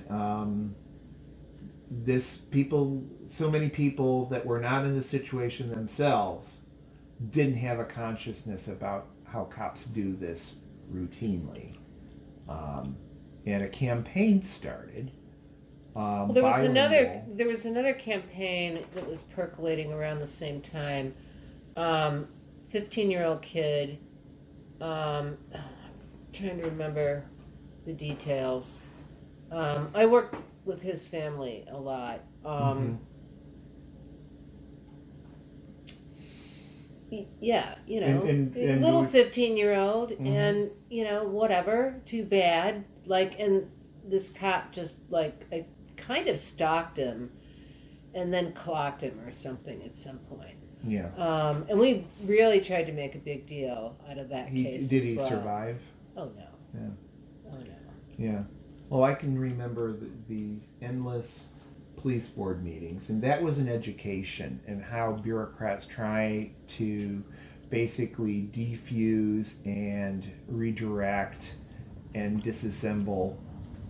so many people that were not in the situation themselves didn't have a consciousness about how cops do this routinely. And a campaign started. Well, there was another campaign that was percolating around the same time. 15-year-old kid. I'm trying to remember the details. I worked with his family a lot. Yeah, and little 15-year-old, and whatever, too bad. And this cop just kind of stalked him, and then clocked him or something at some point. Yeah. And we really tried to make a big deal out of that case. Did he survive? Oh no. Yeah. Oh no. Yeah. Well, I can remember these endless police board meetings, and that was an education in how bureaucrats try to basically defuse and redirect and disassemble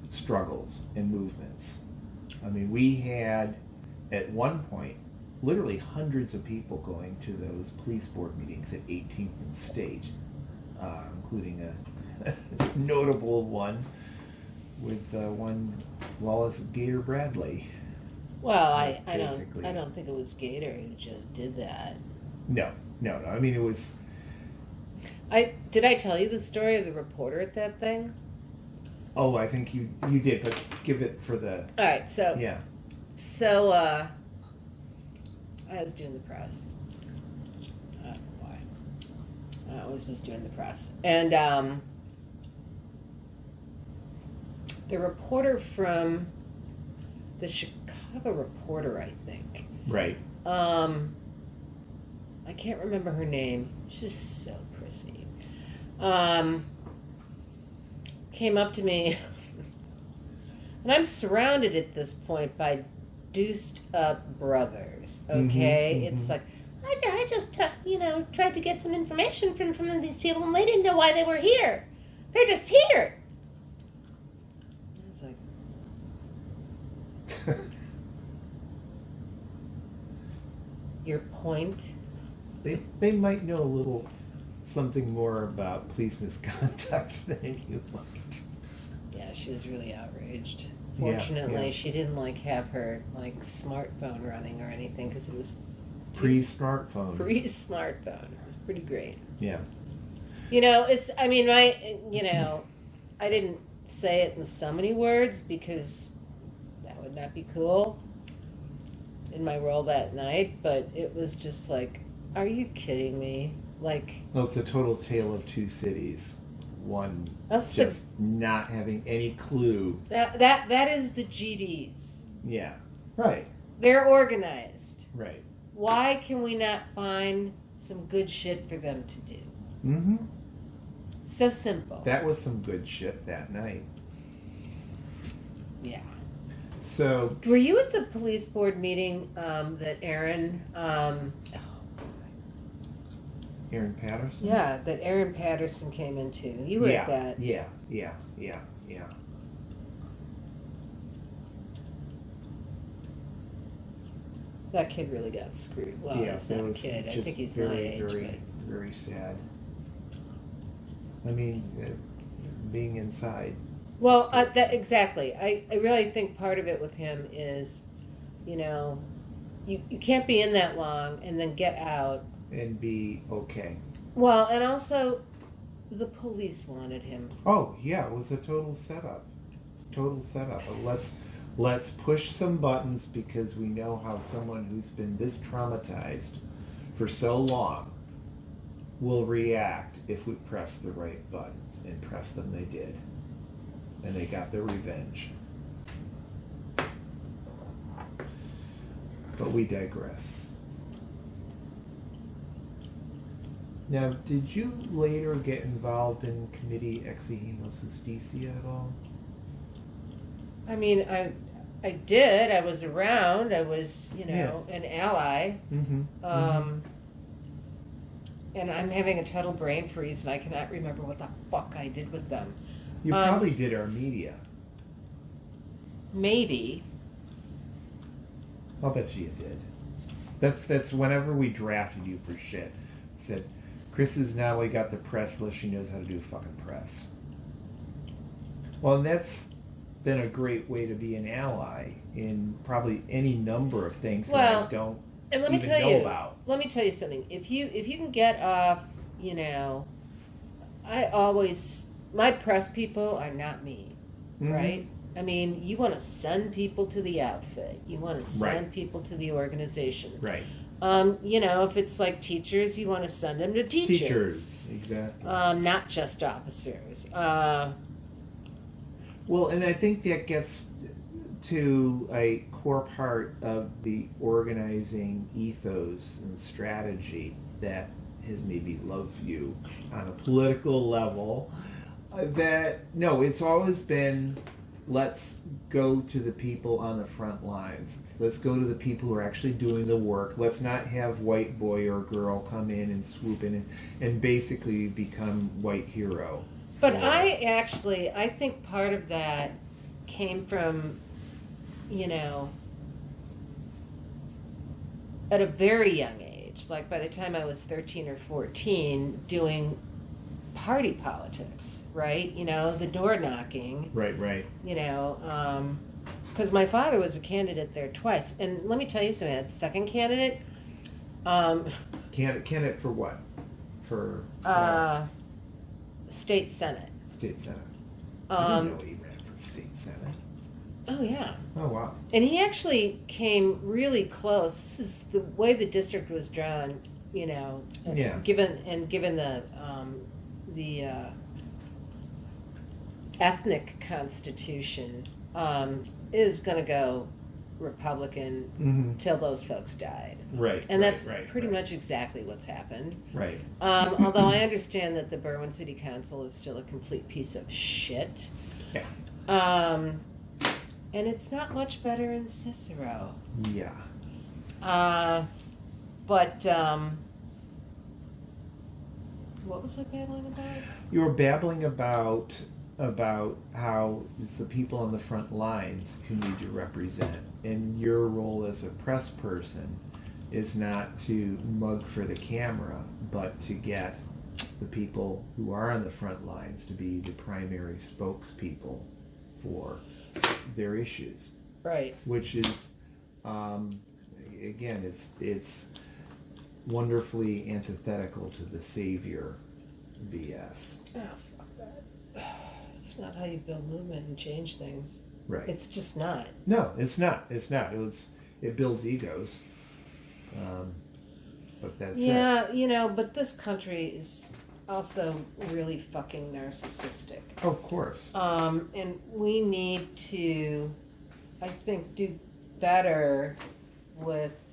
struggles and movements. I mean, we had at one point literally hundreds of people going to those police board meetings at 18th and State, including a notable one with one Wallace Gator Bradley. Well, I don't think it was Gator who just did that. No. I mean, it was. Did I tell you the story of the reporter at that thing? Oh, I think you did, but give it for the. All right, so yeah. So I was doing the press. I don't know why. I always was doing the press, and the reporter from the Chicago Reporter, I think. Right. I can't remember her name. She's just so prissy. Came up to me, and I'm surrounded at this point by deuced up brothers. Okay, it's like I just tried to get some information from these people, and they didn't know why they were here. They're just here. I was like, your point? They might know a little something more about police misconduct than you might. Yeah, she was really outraged. Fortunately, yeah. she didn't have her smartphone running or anything because it was pre-smartphone. Pre-smartphone. It was pretty great. Yeah. I didn't say it in so many words because that would not be cool in my role that night, but it was just are you kidding me? Well, it's a total tale of two cities. One not having any clue. That is the GDs. Yeah. Right. They're organized. Right. Why can we not find some good shit for them to do? Mm-hmm. So simple. That was some good shit that night. Yeah. So. Were you at the police board meeting that Aaron? Aaron Patterson? Yeah, that Aaron Patterson came into. You were at that. Yeah. That kid really got screwed. Well, Yeah, he's that not a was kid. I just think he's very, my age. very, very sad. I mean, being inside. Well, that exactly. I really think part of it with him is, you know, you can't be in that long and then get out. And be okay. Well, and also, the police wanted him. Oh, yeah, it was a total setup. Total setup. Let's push some buttons because we know how someone who's been this traumatized for so long will react if we press the right buttons. And press them they did. And they got their revenge. But we digress. Now, did you later get involved in Committee Exegemus Justitia at all? I mean, I did. I was around. I was, an ally. Mm-hmm. And I'm having a total brain freeze, and I cannot remember what the fuck I did with them. You probably did our media. Maybe. I'll bet you did. That's whenever we drafted you for shit. Said, Chris has not only got the press list, she knows how to do fucking press. Well, and that's been a great way to be an ally in probably any number of things that I don't and let me even tell know you, about. Let me tell you something. If you can get off, my press people are not me, right? I mean, you want to send people to the outfit. You want to send people to the organization. Right. If it's like teachers, you want to send them to teachers. Teachers, exactly. Not just officers. Well, and I think that gets to a core part of the organizing ethos and strategy that has made me love you on a political level. It's always been, let's go to the people on the front lines. Let's go to the people who are actually doing the work. Let's not have white boy or girl come in and swoop in and basically become white hero. But I think part of that came from, at a very young age, like by the time I was 13 or 14, doing party politics, right? The door knocking. Right. Because my father was a candidate there twice. And let me tell you something, that second candidate... Candidate for what? For... State Senate. State Senate. I didn't know he ran for State Senate. Oh, yeah. Oh, wow. And he actually came really close. This is the way the district was drawn, given the ethnic constitution, is going to go Republican till those folks died. Right. And that's pretty much exactly what's happened. Right. Although I understand that the Berwyn City Council is still a complete piece of shit. Yeah. And it's not much better in Cicero. Yeah. But what was I babbling about? You were babbling about how it's the people on the front lines who need to represent, and your role as a press person is not to mug for the camera, but to get the people who are on the front lines to be the primary spokespeople for their issues. Right. Which is, again, it's wonderfully antithetical to the savior BS. Oh, fuck that. It's not how you build movement and change things. Right. It's just not. No, it's not. It builds egos. But that's it. But this country is also really fucking narcissistic. Of course. And we need to, I think, do better with,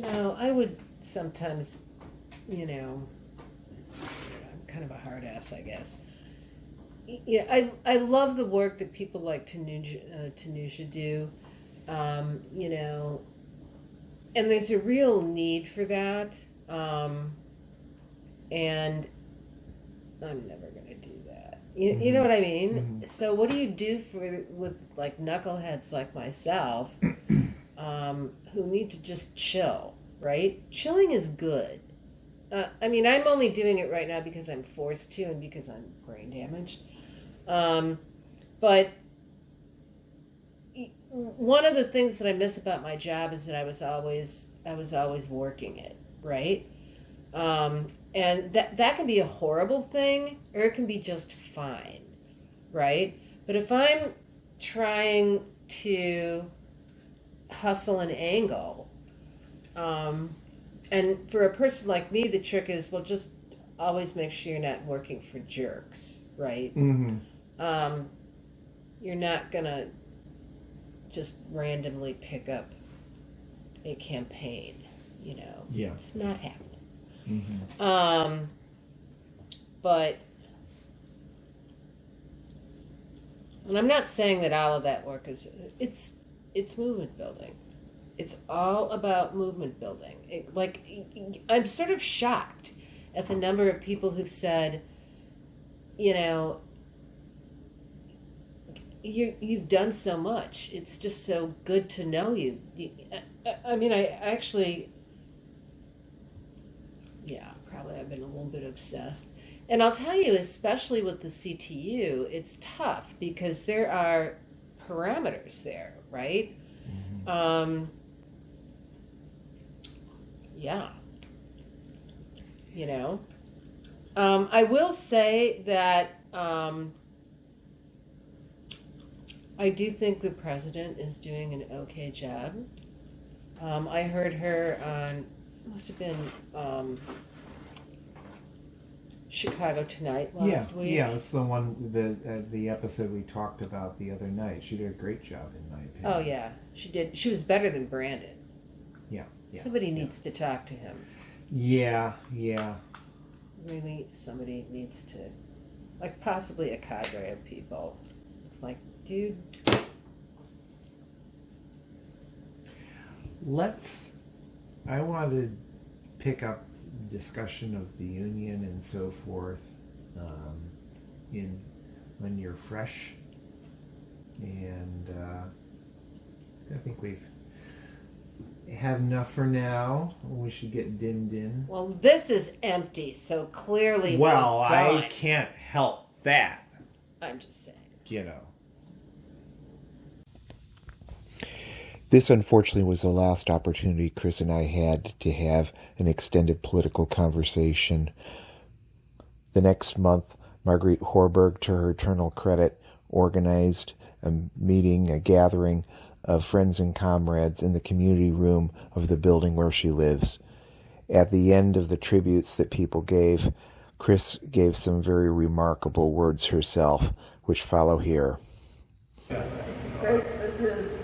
I would sometimes, I'm kind of a hard ass, I guess. I love the work that people like Tanuja do. And there's a real need for that. And I'm never going to do that. You know what I mean? Mm-hmm. So what do you do with like knuckleheads like myself who need to just chill, right? Chilling is good. I mean, I'm only doing it right now because I'm forced to and because I'm brain damaged. But one of the things that I miss about my job is that I was always working it, right? And that can be a horrible thing, or it can be just fine, right? But if I'm trying to hustle and angle, and for a person like me, the trick is, well, just always make sure you're not working for jerks, right? Mm-hmm. You're not gonna just randomly pick up a campaign, you know? Yeah. It's not happening. Mm-hmm. But, and I'm not saying that all of that work is, it's movement building. It's all about movement building. I'm sort of shocked at the number of people who've said, you know, you've done so much. It's just so good to know you. I mean, I actually, yeah, probably I've been a little bit obsessed. And I'll tell you, especially with the CTU, it's tough because there are parameters there, right? Mm-hmm. Yeah. You know? I will say that I do think the president is doing an okay job. I heard her on, must have been Chicago Tonight last week. Yeah, that's the one, the episode we talked about the other night. She did a great job, in my opinion. Oh yeah, she did. She was better than Brandon. Yeah. Somebody needs to talk to him. Yeah. Really, somebody needs to, like possibly a cadre of people. It's like, dude. I wanted to pick up discussion of the union and so forth when you're fresh, and I think we've had enough for now. We should get dinned in. Well, this is empty, so clearly Well, we're done. I can't help that. I'm just saying. You know. This, unfortunately, was the last opportunity Chris and I had to have an extended political conversation. The next month, Marguerite Horberg, to her eternal credit, organized a meeting, a gathering of friends and comrades in the community room of the building where she lives. At the end of the tributes that people gave, Chris gave some very remarkable words herself, which follow here. Chris, this is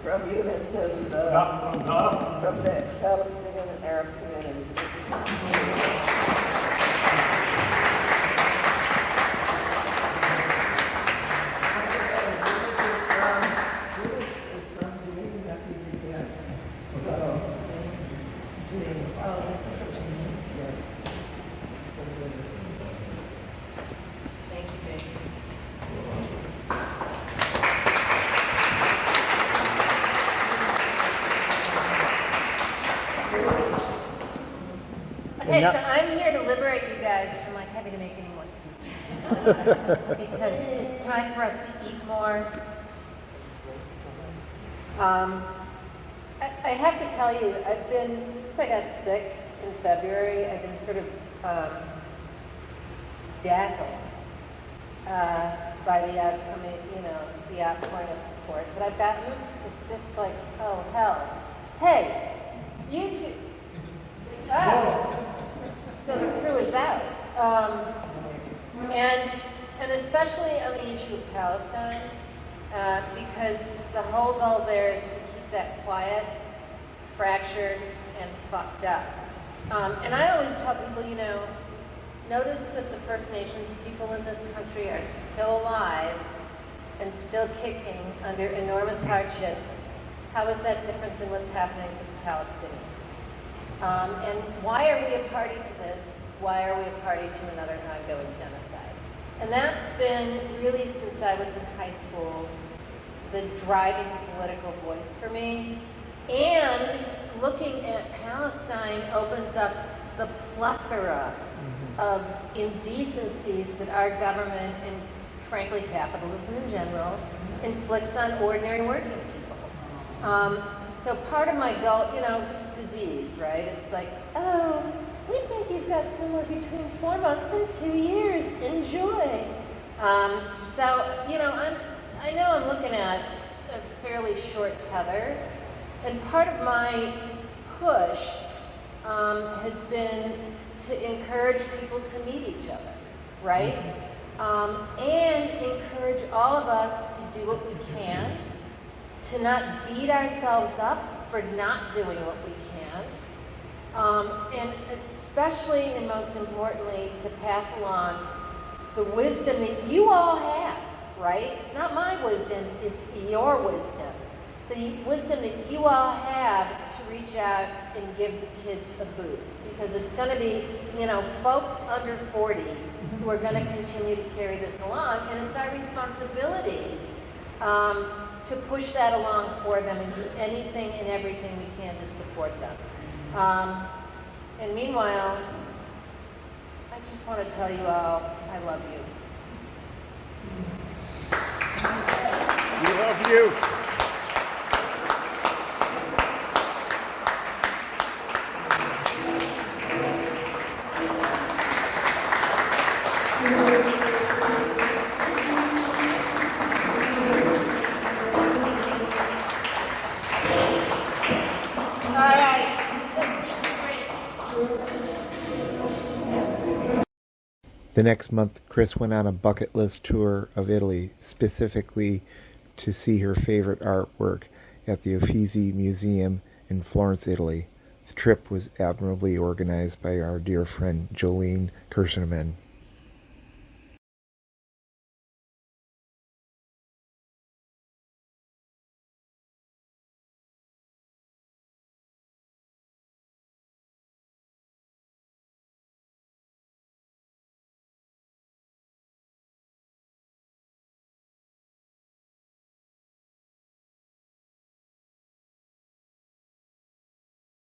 from Unionist and from the Palestinian and Arab community. This is from the refugee camp. So, Janine. Oh, this is from Janine? Yes. From Unionist. Thank you, baby. Okay, so I'm here to liberate you guys from like having to make any more speeches. Because it's time for us to eat more. I have to tell you, since I got sick in February, I've been sort of dazzled by the outcoming, the outpouring of support that I've gotten. It's just like, oh hell. Hey, you two. Oh. So the crew is out. And especially on the issue of Palestine, because the whole goal there is to keep that quiet, fractured, and fucked up. And I always tell people, notice that the First Nations people in this country are still alive and still kicking under enormous hardships how is that different than what's happening to the Palestinians? And why are we a party to this? Why are we a party to another ongoing genocide? And that's been really, since I was in high school, the driving political voice for me. And looking at Palestine opens up the plethora of indecencies that our government, and frankly capitalism in general, inflicts on ordinary working people. So part of my goal, this disease, right? It's like, oh, we think you've got somewhere between 4 months and 2 years. Enjoy. I know I'm looking at a fairly short tether, and part of my push has been to encourage people to meet each other, right? And encourage all of us to do what we can, to not beat ourselves up for not doing what we can't, and especially and most importantly, to pass along the wisdom that you all have, right? It's not my wisdom, it's your wisdom. The wisdom that you all have to reach out and give the kids a boost, because it's going to be, folks under 40 who are going to continue to carry this along, and it's our responsibility to push that along for them and do anything and everything we can to support them. And meanwhile, I just want to tell you all, I love you. We love you. The next month, Chris went on a bucket list tour of Italy, specifically to see her favorite artwork at the Uffizi Museum in Florence, Italy. The trip was admirably organized by our dear friend Jolene Kirschnerman.